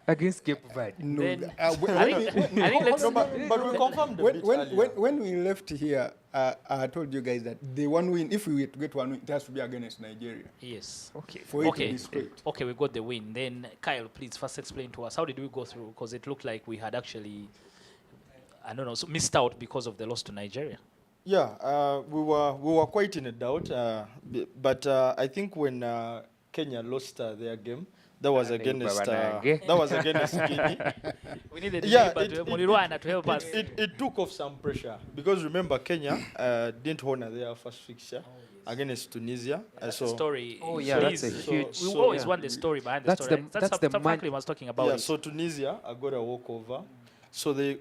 against Cape Verde. No, Then- I I think let's. No, but we confirmed a bit earlier. when we left here, I told you guys that the one win, if we were to get one win, it has to be against Nigeria. Yes. Okay. For it to Okay. be straight. Okay, we got the win. Then Kyle, please first explain to us how did we go through? Because it looked like we had actually, I don't know, so missed out because of the loss to Nigeria. Yeah, we were quite in a doubt, but I think when Kenya lost their game, that was against Guinea. We needed Yeah, Mulirwana to help us. it took off some pressure because remember Kenya didn't honor their first fixture against Tunisia. That's the story. Oh, yeah, that's a Please, huge- We so- always yeah. want the story behind the That's story. the- that's the Franklin was talking about Yeah, it. so Tunisia got a walkover. So they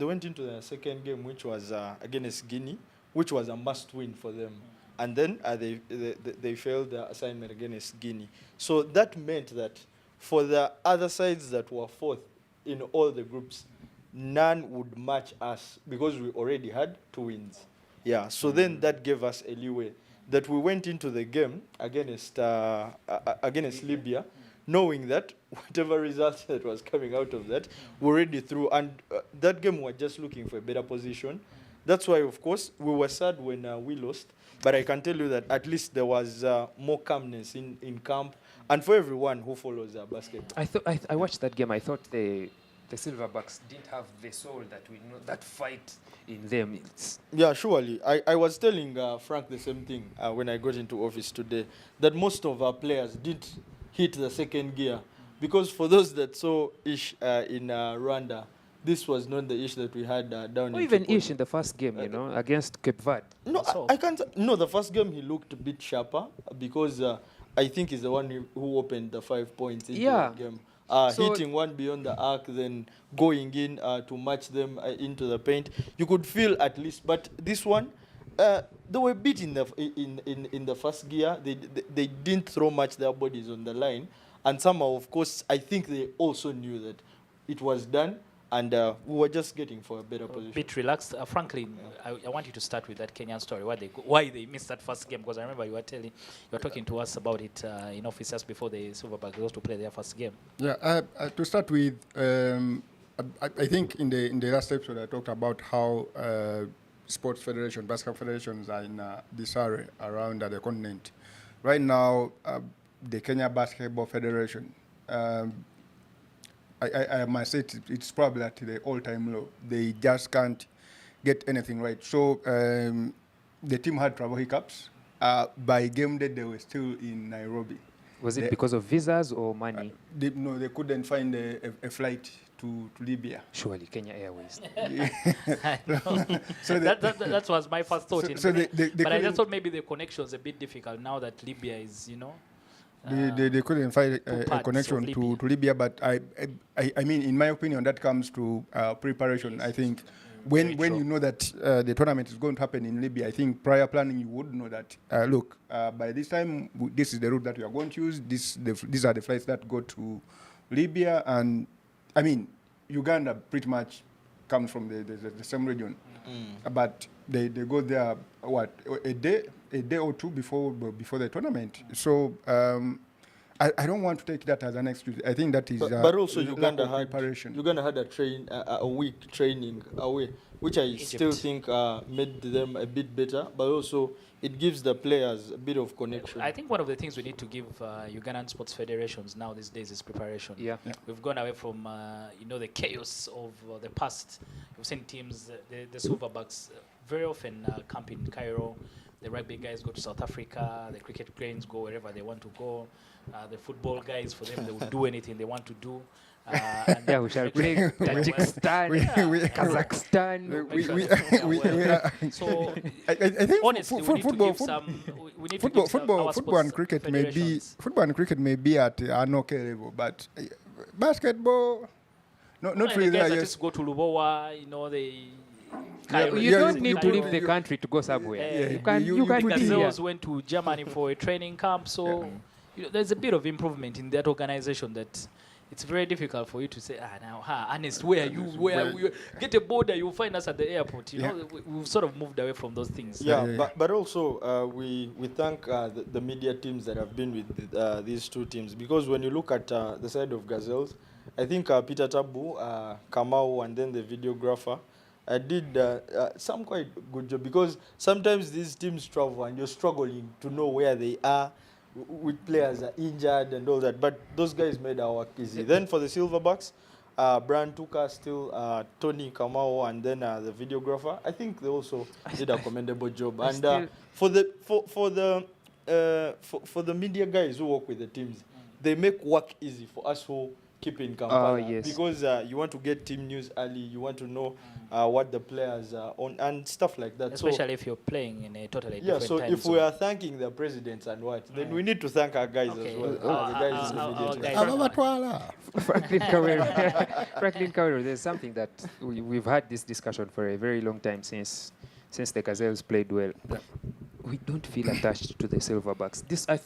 went into their second game, which was against Guinea, which was a must-win for them. And then they failed the assignment against Guinea. So that meant that for the other sides that were fourth in all the groups, none would match us because we already had 2 wins. Yeah, so then that gave us a leeway that we went into the game against Libya, knowing that whatever result that was coming out of that, we're already through. And that game, we're just looking for a better position. That's why, of course, we were sad when we lost. But I can tell you that at least there was more calmness in camp, and for everyone who follows basketball. I watched that game. I thought the Silverbacks didn't have the soul that we know, that fight in them. Yeah, surely. I was telling Frank the same thing when I got into office today, that most of our players didn't hit the second gear. Because for those that saw Ish in Rwanda, this was not the Ish that we had down Or in even Tripoli. Ish in the first game, against Cape Verde. No, So- I can't. No, the first game he looked a bit sharper because I think he's the one who opened the 5 points into Yeah. the game. So- Hitting one beyond the arc, then going in to match them into the paint. You could feel at least, but this one, they were beat in the first gear. They didn't throw much their bodies on the line, and somehow, of course, I think they also knew that it was done. And we were just getting for a better position. Bit relaxed. Franklin, I want you to start with that Kenyan story. Why they missed that first game? Because I remember you were talking to us about it in office just before the Silverbacks goes to play their first game. Yeah, to start with, I think in the last episode I talked about how sports federation, basketball federations are in disarray around the continent. Right now, the Kenya Basketball Federation, I must say it's probably at the all-time low. They just can't get anything right. So the team had travel hiccups. By game day, they were still in Nairobi. Was it because of visas or money? They couldn't find a flight to Libya. Surely Kenya Airways. I know. So that was my first thought. So they but I couldn't- just thought maybe the connection was a bit difficult now that Libya is, They couldn't find a parts connection of to Libya, but I mean, in my opinion, that comes to preparation. I think when you know that the tournament is going to happen in Libya, I think prior planning you would know that, look, by this time, this is the route that we are going to use. These are the flights that go to Libya. And, I mean, Uganda pretty much comes from the same region. But they go there, a day or two before the tournament. So I don't want to take that as an excuse. I think that is But also lack Uganda of had preparation. a week training away, which I still think made them a bit better. But also it gives the players a bit of connection. I think one of the things we need to give Ugandan sports federations now these days is preparation. Yeah. We've gone away from the chaos of the past. We've seen teams, the Silverbacks, very often camp in Cairo. The rugby guys go to South Africa. The cricket cranes go wherever they want to go. The football guys, for them, they will do anything they want to do. Yeah, we shall play Tajikistan, Kazakhstan. So I think honestly, we need to give some. We need to give some our football and sports cricket may be at an okay level, but basketball, not And really the guys there. that Yes. just go to Lubowa, they. You don't need to leave the country to go somewhere. Yeah, You can you be here. Gazelles went to Germany for a training camp, so there's a bit of improvement in that organization that it's very difficult for you to say, Ernest, where are you? Where you get a border, you'll find us at the airport. We've sort of moved away from those things. Yeah, but also we thank the media teams that have been with these two teams, because when you look at the side of Gazelles, I think Peter Tabu, Kawowo, and then the videographer did some quite good job, because sometimes these teams travel and you're struggling to know where they are, with players are injured and all that, but those guys made our work easy. Then for the Silverbacks, Brian Tuka, still Tony Kawowo, and then the videographer, I think they also did a commendable job. And for the media guys who work with the teams, they make work easy for us who keep in Kampala. yes. Because you want to get team news early, you want to know what the players are on and stuff like that. Especially if you're playing in a totally Yeah, different so time if zone. we are thanking the presidents and what, then we need to thank our guys Okay. as well. Our- The guys in the our- media our team. guys- Ababatwala. Franklin Kawowo. Franklin Kawowo, there's something that we've had this discussion for a very long time since the Gazelles played well. We don't feel attached to the Silverbacks.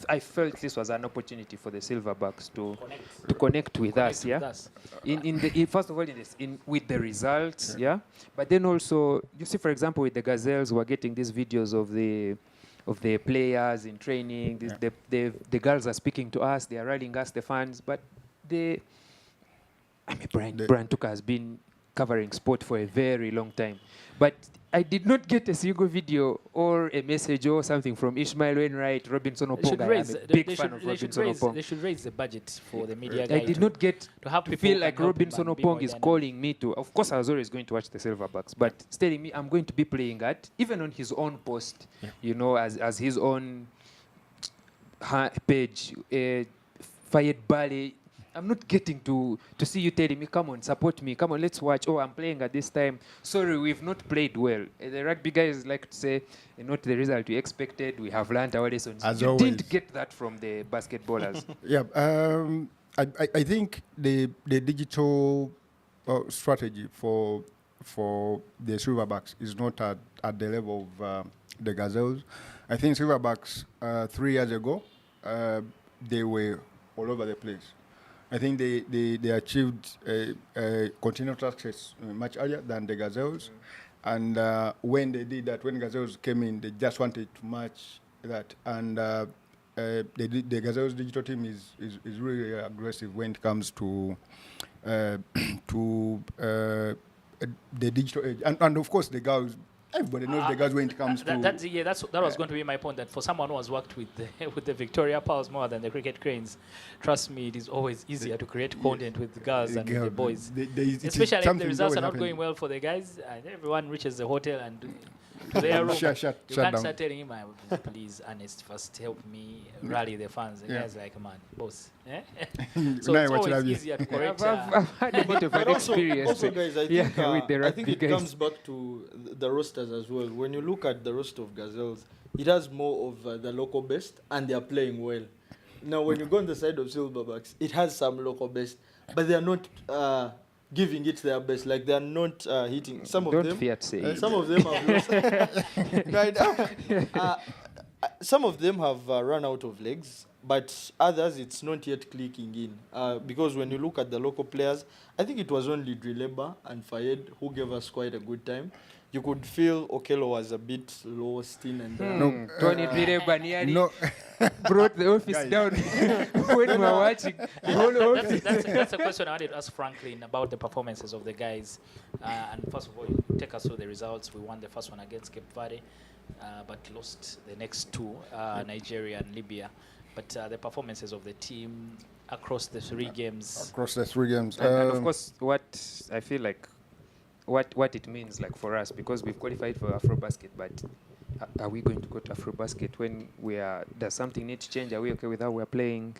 I felt this was an opportunity for the Silverbacks to connect with us, yeah. First of all, with the results, yeah. But then also, you see, for example, with the Gazelles, we're getting these videos of the players in training. The girls are speaking to us. They are rallying us, the fans. But Brian Tuka has been covering sport for a very long time. But I did not get a single video or a message or something from Ishmael Wainwright, Robinson Oponga. I'm a big fan of Robinson Oponga. They should raise the budget for the media I guy did not get to have to people feel who like can help him Robinson and be more Opong is dynamic. calling me to. Of course, I was always going to watch the Silverbacks, but it's telling me I'm going to be playing at, even on his own post, you know, as his own page, Fayed Bale. I'm not getting to see you telling me, come on, support me, come on, let's watch. Oh, I'm playing at this time. Sorry, we've not played well. The rugby guys like to say, not the result we expected. We have learned our lessons. As You always. didn't get that from the basketballers. Yeah, I think the digital strategy for the Silverbacks is not at the level of the Gazelles. I think Silverbacks 3 years ago they were all over the place. I think they achieved continual success much earlier than the Gazelles, and when they did that, when Gazelles came in, they just wanted to match that, and the Gazelles digital team is really aggressive when it comes to the digital age, and of course the girls. Everybody knows the girls when it comes to. That was going to be my point. That for someone who has worked with the Victoria Pals more than the Cricket Cranes, trust me, it is always easier to create content with the girls than with the boys. Especially if the results are not going well for the guys, and everyone reaches the hotel and to their room. Shut You down. can't start telling him, please, Ernest, first help me rally the fans. The guy's like, man, boss. Eh? So Now it's what you always have easier to correct. I've had a bit of an experience. Also, guys, I think, with the I think rugby it guys. comes back to the rosters as well. When you look at the roster of Gazelles, it has more of the local best, and they are playing well. Now, when you go on the side of Silverbacks, it has some local best, but they are not giving it their best. Like, they are not hitting. Some of Don't them. fear to say it. Some of them have lost. Right. Some of them have run out of legs, but others it's not yet clicking in. Because when you look at the local players, I think it was only Drileba and Fayed who gave us quite a good time. You could feel Okello was a bit lost in and Tony Direba nearly No, brought the office Guys. down when we were watching the whole office. That's a question I wanted to ask Franklin about the performances of the guys. And first of all, you take us through the results. We won the first one against Cape Verde, but lost the next two, Nigeria and Libya. But the performances of the team across the 3 games. across the 3 games. And of course, what I feel like, what it means like for us, because we've qualified for Afrobasket, but are we going to go to Afrobasket when does something need to change? Are we okay with how we're playing?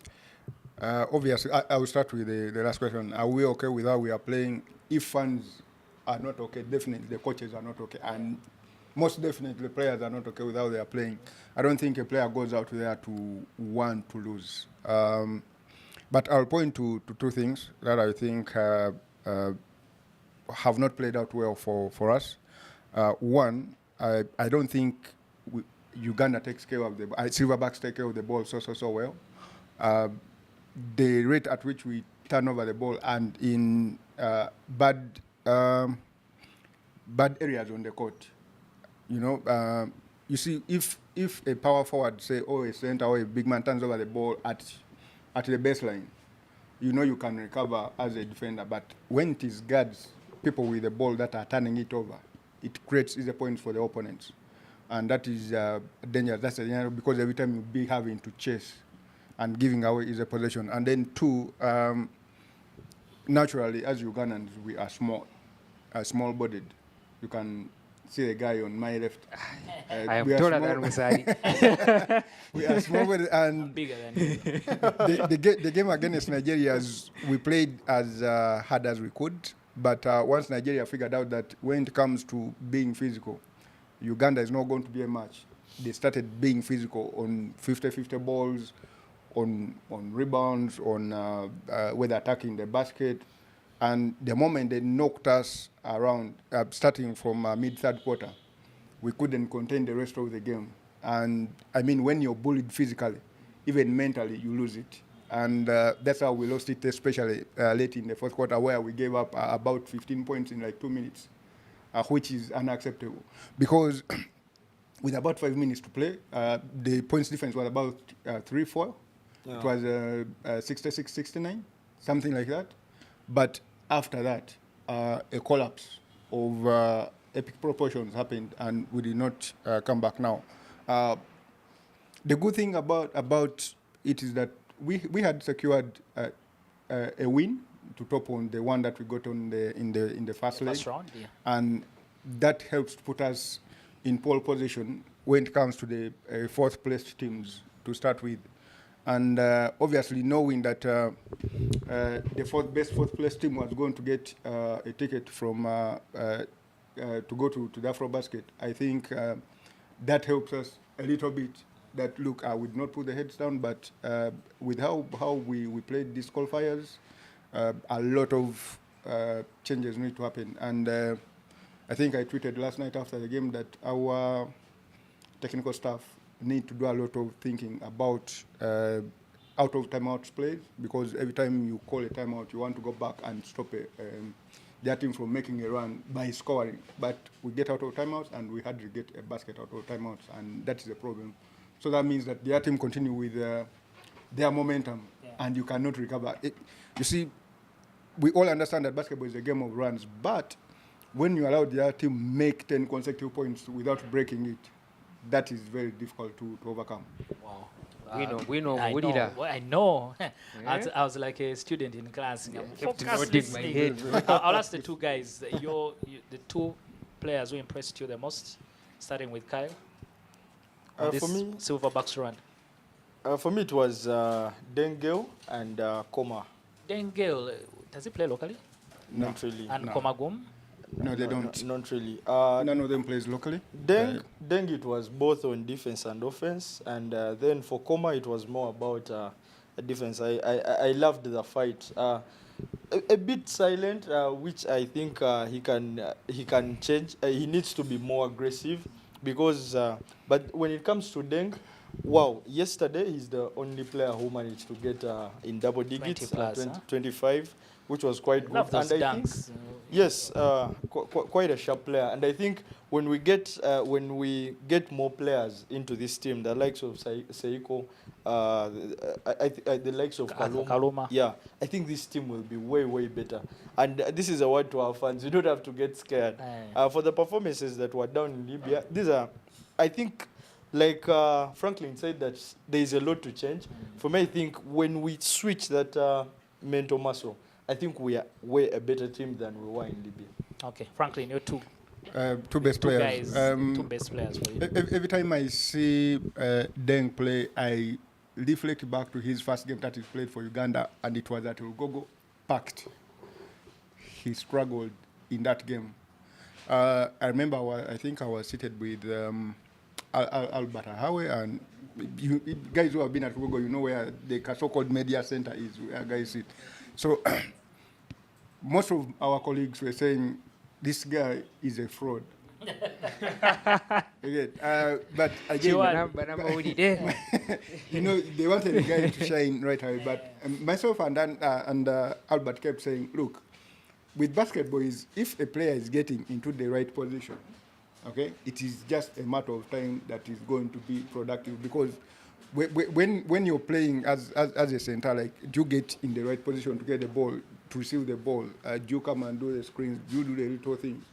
Obviously, I will start with the last question. Are we okay with how we are playing? If fans are not okay, definitely the coaches are not okay. And most definitely the players are not okay with how they are playing. I don't think a player goes out there to want to lose. But I'll point to 2 things that I think have not played out well for us. One, I don't think Uganda takes care of the Silverbacks take care of the ball so well. The rate at which we turn over the ball and in bad areas on the court. You know, you see, if a power forward, say, or a center or a big man turns over the ball at the baseline, you know you can recover as a defender. But when it is guards, people with the ball that are turning it over, it creates easy points for the opponents. And that is dangerous. That's dangerous because every time you'll be having to chase and giving away easy possession. And then 2, naturally, as Ugandans, we are small-bodied. You can see the guy on my left. I am we are taller small- than Musari. We are small, and Bigger than you. the game against Nigeria, we played as hard as we could. But once Nigeria figured out that when it comes to being physical, Uganda is not going to be a match. They started being physical on 50-50 balls, on rebounds, on whether attacking the basket. And the moment they knocked us around, starting from mid-third quarter, we couldn't contain the rest of the game. And I mean, when you're bullied physically, even mentally, you lose it. And that's how we lost it, especially late in the fourth quarter, where we gave up about 15 points in like 2 minutes, which is unacceptable. Because with about 5 minutes to play, the points difference was about 3-4. Yeah. It was 66-69, something like that. But after that, a collapse of epic proportions happened, and we did not come back now. The good thing about it is that we had secured a win to top on the one that we got on in the first leg, round, yeah. and that helps to put us in pole position when it comes to the fourth place teams to start with. And obviously knowing that the fourth place team was going to get a ticket from to go to the Afrobasket, I think that helps us a little bit. That look, I would not put the heads down, but with how we played these qualifiers, a lot of changes need to happen. And I think I tweeted last night after the game that our technical staff need to do a lot of thinking about out of timeouts plays, because every time you call a timeout, you want to go back and stop their team from making a run by scoring. But we get out of timeouts, and we had to get a basket out of timeouts, and that is a problem. So that means that their team continue with their momentum, and you cannot recover. You see, we all understand that basketball is a game of runs, but when you allow their team make 10 consecutive points without breaking it, that is very difficult to overcome. Wow. We know. I know. Well, I know. I was like a student in class. Focus listening. I'll ask the two guys. The two players who impressed you the most, starting with Kyle. For me, Silverbacks run. For me, it was Dengel and Koma. Dengel, does he play locally? No. Not really. And Komagum? No, they don't. Not really. None of them plays locally. Deng, it was both on defense and offense, and then for Koma, it was more about defense. I loved the fight. A bit silent, which I think he can change. He needs to be more aggressive, because. But when it comes to Deng, wow! Yesterday he's the only player who managed to get in double digits, 25, which was quite good. Love those and I dunks. think, yes, quite a sharp player. And I think when we get more players into this team, the likes of Seiko, the likes of Kaluma. yeah, I think this team will be way better. And this is a word to our fans: you don't have to get scared. For the performances that were down in Libya, these are, I think, like Franklin said, that there is a lot to change. For me, I think when we switch that mental muscle, I think we are way a better team than we were in Libya. Okay, Franklin, you're two Best players. two best players for you. Every time I see Deng play, I reflect back to his first game that he played for Uganda, and it was at Ugogo, packed. He struggled in that game. I remember I think I was seated with Albert Ahawe, and you guys who have been at Ugogo, you know where the so-called media center is, where guys sit. So most of our colleagues were saying, this guy is a fraud. Again, but again, you know, they wanted the guy to shine right away. But myself and Albert kept saying, look, with basketball, if a player is getting into the right position, okay, it is just a matter of time that is going to be productive. Because when you're playing as a center, like, do you get in the right position to get the ball, to receive the ball? Do you come and do the screens? Do you do the little things?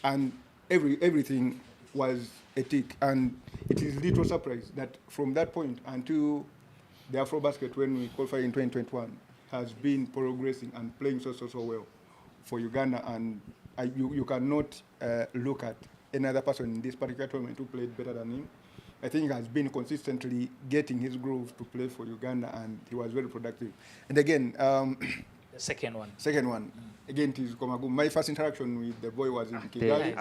And everything was a tick. And it is little surprise that from that point until the Afrobasket, when we qualified in 2021, has been progressing and playing so well for Uganda. And you cannot look at another person in this particular tournament who played better than him. I think he has been consistently getting his groove to play for Uganda, and he was very productive. And again, The second one. again, it is Komagum. My first interaction with the boy was in Kigali.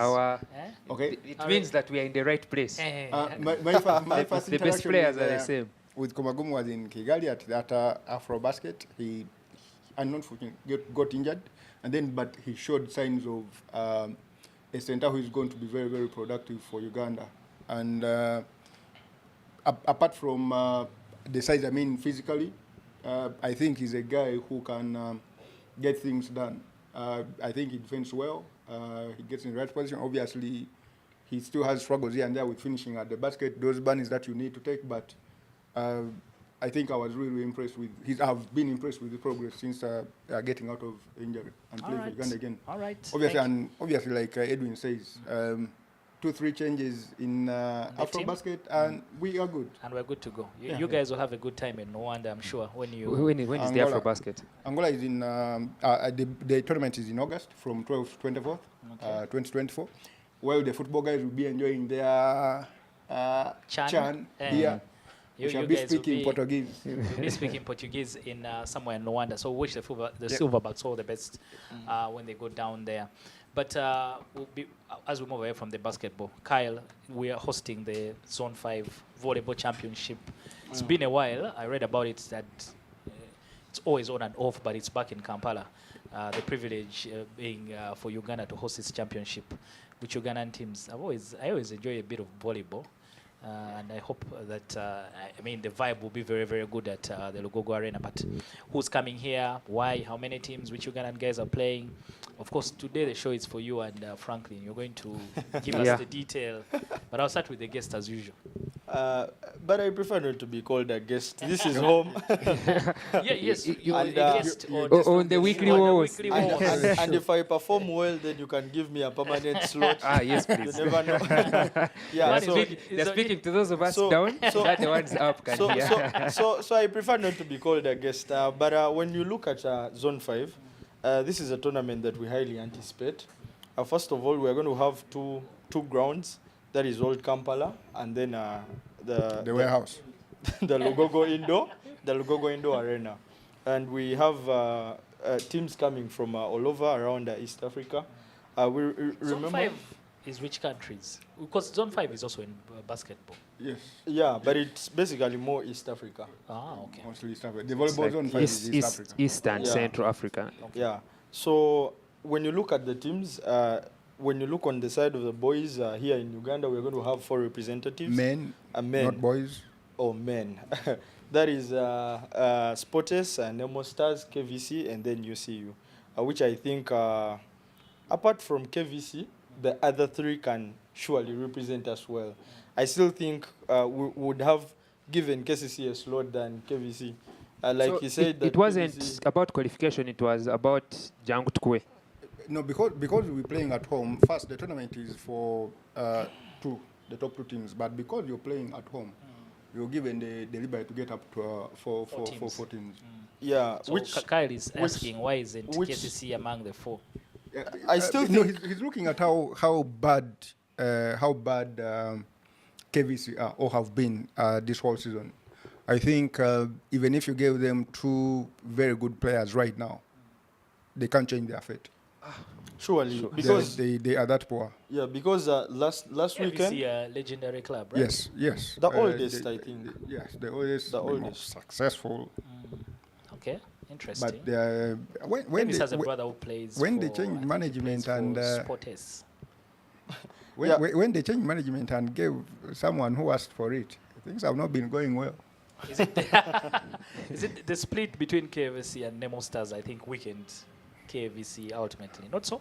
Okay. It means that we are in the right place. My first The best interaction players are the same. with Komagum was in Kigali at that Afrobasket. He, unfortunately, got injured, and then but he showed signs of a center who is going to be very, very productive for Uganda. And apart from the size, I mean, physically, I think he's a guy who can get things done. I think he defends well. He gets in the right position. Obviously, he still has struggles here and there with finishing at the basket, those bunnies that you need to take. But I think I was really impressed with I've been impressed with the progress since getting out of injury and playing for Uganda again. All right. Obviously, like Edwin says, 2-3 changes in Afrobasket, and we are good. And we're good to go. You guys will have a good time in Rwanda, I'm sure. When is the Afrobasket? Angola is in the tournament is in August from 12th to 24th, 2024. While the football guys will be enjoying their Chan here. We shall be speaking Portuguese. You'll be speaking Portuguese in somewhere in Rwanda. So wish the Silverbacks all the best when they go down there. But as we move away from the basketball, Kyle, we are hosting the Zone 5 Volleyball Championship. It's been a while. I read about it that it's always on and off, but it's back in Kampala. The privilege being for Uganda to host this championship with Ugandan teams. I always enjoy a bit of volleyball. And I hope that, the vibe will be very, very good at the Lugogo Arena. But who's coming here? Why? How many teams? Which Ugandan guys are playing? Of course, today the show is for you and Franklin. You're going to give us the detail. But I'll start with the guest as usual. But I prefer not to be called a guest. This is home. Yes, you are a guest on the weekly Wowos. And if I perform well, then you can give me a permanent slot. Yes, please. You never know. They're speaking to those of us down, that the ones up can hear. So I prefer not to be called a guest. But when you look at Zone 5, this is a tournament that we highly anticipate. First of all, we're going to have two grounds. That is Old Kampala, and then the warehouse, the Lugogo Indoor Arena, and we have teams coming from all over around East Africa. Remember, Zone 5 is which countries? Because Zone 5 is also in basketball. Yes. Yeah, but it's basically more East Africa. Okay. Mostly East Africa. The volleyball Zone 5 is East Africa. East and Central Africa. Okay. Yeah. So when you look at the teams, when you look on the side of the boys here in Uganda, we're going to have 4 representatives. Men, not boys. Oh, men. That is Sportes, Nemo Stars, KVC, and then UCU, which I think, apart from KVC, the other 3 can surely represent us well. I still think we would have given KCC a slot than KVC. Like so he said, it wasn't about qualification, it was about Jangu Tukwe. No, because we're playing at home, first the tournament is for the top 2 teams, but because you're playing at home, you're given the liberty to get up to 4 teams. Yeah, so Kyle is asking why isn't KCC among the 4? I still think he's looking at how bad KVC are or have been this whole season. I think even if you gave them 2 very good players right now, they can't change their fate. Surely, because they are that poor. Yeah, because last weekend, a legendary club, right? Yes. The oldest, I think. Yes, the oldest. Most successful. Okay, interesting. But when has a brother who plays. When they changed management and Sportes. when they changed management and gave someone who asked for it, things have not been going well. Is it the split between KVC and Nemo Stars? I think weakened KVC ultimately, not so?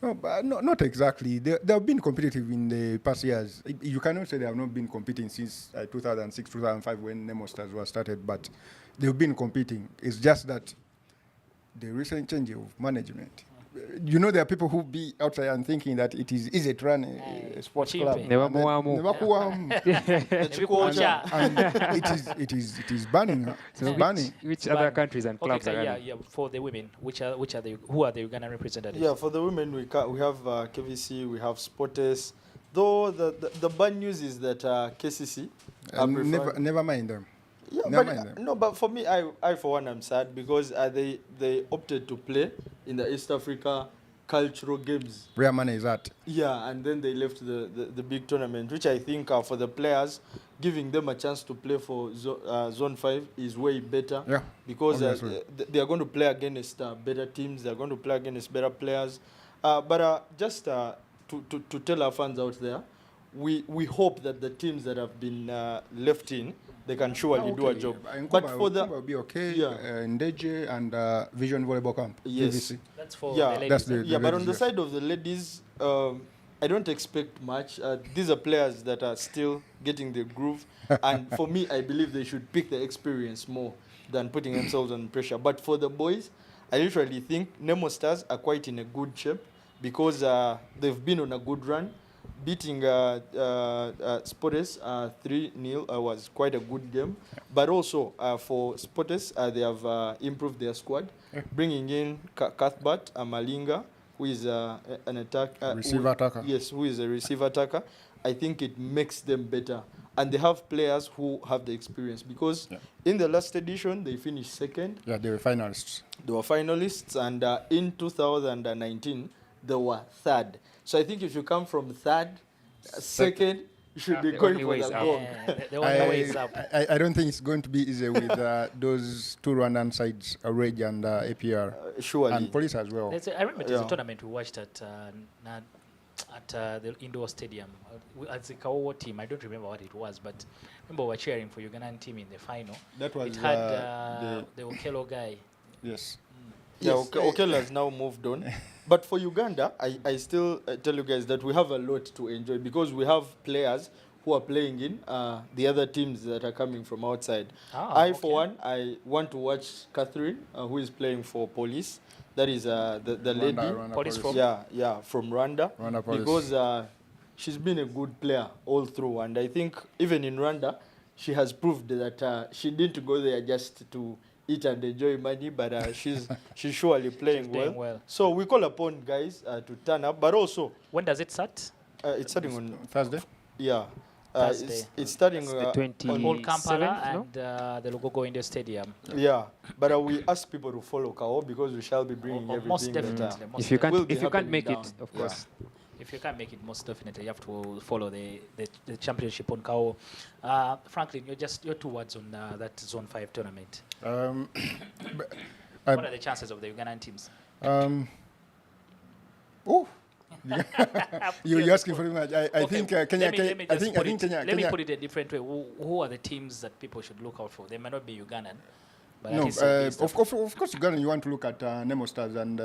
No, but not exactly. They have been competitive in the past years. You cannot say they have not been competing since 2006, 2005 when Nemo Stars was started, but they've been competing. It's just that the recent change of management. You know, there are people who be outside and thinking that it is easy to run a sports club. And it is banning. Which other countries and clubs are running? Yeah. For the women, who are the Ugandan representatives? Yeah, for the women we have KVC, we have Sportes, Though the bad news is that KCC are preferring. Never mind them. Yeah, Never but mind them. no, but for me, I for one, I'm sad because they opted to play in the East Africa cultural games. Where money is at. Yeah, and then they left the big tournament, which I think for the players, giving them a chance to play for Zone 5 is way better. Yeah, Because obviously. they are going to play against better teams, they are going to play against better players. But just to tell our fans out there, we hope that the teams that have been left in, they can surely do a job. But for the will be okay. Yeah. Ndeje and Vision Volleyball Camp. Yes. VVC. That's for Yeah, the ladies. that's the- yeah, but on ladies, the yes. side of the ladies, I don't expect much. These are players that are still getting the groove, and for me, I believe they should pick the experience more than putting themselves on pressure. But for the boys, I literally think Nemo Stars are quite in a good shape because they've been on a good run. Beating Sportes 3-0 was quite a good game. But also for Sportes, they have improved their squad, bringing in Cuthbert Malinga, who is an attack Receiver attacker. Yes, who is a receiver attacker. I think it makes them better, and they have players who have the experience because in the last edition they finished second. Yeah, they were finalists. They were finalists, and in 2019 they were third. So I think if you come from third, second, you should be The going only for way the is up. goal. Yeah, the only way is up. I don't think it's going to be easy with those two Rwandan sides, Reg and APR, Surely. and Police as well. I remember there's Yeah. a tournament we watched at the indoor stadium. As the Kawowo team, I don't remember what it was, but I remember we were cheering for Ugandan team in the final. That was It had the Okello guy. yes. Yeah, Yes. Okello has now moved on. But for Uganda, I still tell you guys that we have a lot to enjoy because we have players who are playing in the other teams that are coming from outside. For one, I want to watch Catherine, who is playing for Police. That is the lady. Police from- From Rwanda. Rwanda Police. Because she's been a good player all through. And I think even in Rwanda, she has proved that she didn't go there just to eat and enjoy money, but she's surely playing playing well. well. So we call upon guys to turn up, but also When does it start? it's starting on Thursday. Thursday. it's starting The 20 On Old Kampala 7th, no? and the Lugogo Indoor Stadium. yeah. But we ask people to follow Kawowo because we shall be bringing everything. Most that, definitely. most If you definitely. will be can't happening make down. it, of course. If you can't make it, most definitely you have to follow the championship on Kawowo. Franklin, your 2 words on that Zone 5 tournament. I- What are the chances of the Ugandan teams? Oh, you're asking for too much. I Okay, think Kenya. let me I just think put it- Kenya. Let me Kenya- put it a different way. Who are the teams that people should look out for? They may not be Ugandan, but at No, least they'll be East of course, Uganda. You want to look at Nemo Stars and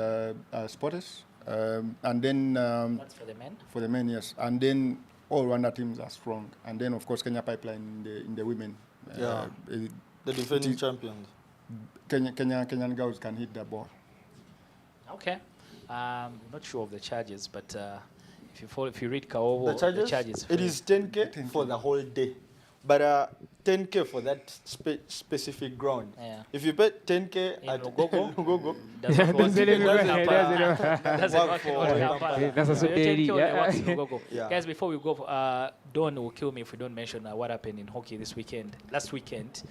Sportes, and then That's for the men. for the men, yes, and then all Rwanda teams are strong, and then of course Kenya pipeline in the women. Yeah. The defending champions. Kenyan girls can hit the ball. Okay. Not sure of the charges, but if you read Kawowo, The charges? It is 10K for the whole day. But 10K for that specific ground. Yeah. If you pay 10K In at Lugogo, Lugogo, doesn't work. Doesn't in work. Kampala. Doesn't Work work in for Old Kampala. Kampala. That's a So you super take area, only yeah. works in Lugogo. Yeah. Guys, before we go, Don will kill me if we don't mention what happened in hockey last weekend,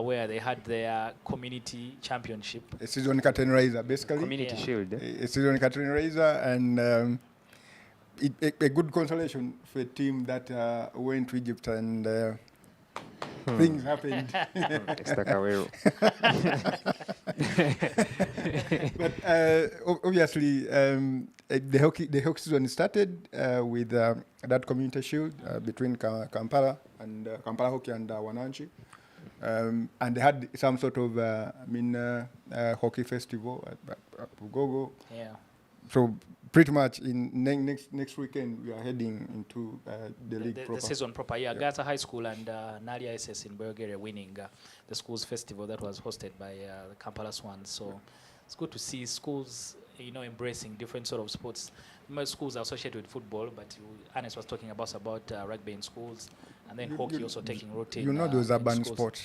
where they had their community championship. A season curtain raiser, basically. Community Yeah. Shield. A season curtain raiser, and a good consolation for a team that went to Egypt and things happened. Extra Kawowo. But obviously, the hockey season started with that community shield between Kampala and Kampala Hockey and Wananchi. And they had some sort of hockey festival at Bugogo. Yeah. So pretty much in next weekend we are heading into the league The proper. season proper. Yeah, Gaza High School and Nalia SS in Bulgaria winning the schools festival that was hosted by the Kampala Swans. So it's good to see schools, embracing different sort of sports. Most schools are associated with football, but Ernest was talking about rugby in schools, and then hockey also taking rotate. You know those in urban schools. sports.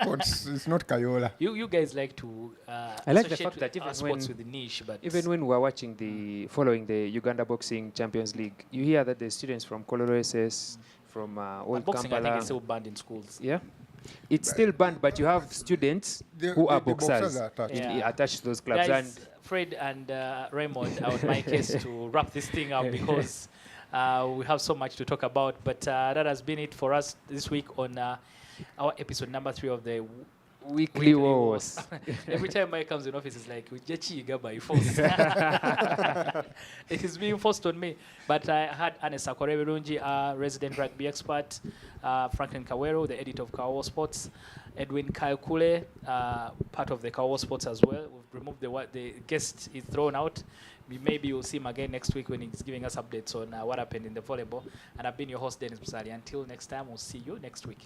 Sports, it's not Kayola. You guys like to I like the associate fact that even sports when- with the niche, but Even when we're watching following the Uganda Boxing Champions League, you hear that the students from Kololo SS, from Old boxing, I think, Kampala, is still banned in schools. yeah, it's still banned, but you have students who are The boxers are attached. Yeah. attached to those clubs. Guys, Fred and Raymond are on my case to wrap this thing up because we have so much to talk about. But that has been it for us this week on our episode number 3 of the Weekly Wowos. Every time Mike comes in office, it's like, Ujechiga by force. It is being forced on me. But I had Anessa Koreberunji, our resident rugby expert, Franklin Kawero, the editor of Kawowo Sports, Edwin Kayokule, part of the Kawowo Sports as well. We've removed the guest is thrown out. Maybe you'll see him again next week when he's giving us updates on what happened in the volleyball. And I've been your host, Dennis Musali. Until next time, we'll see you next week.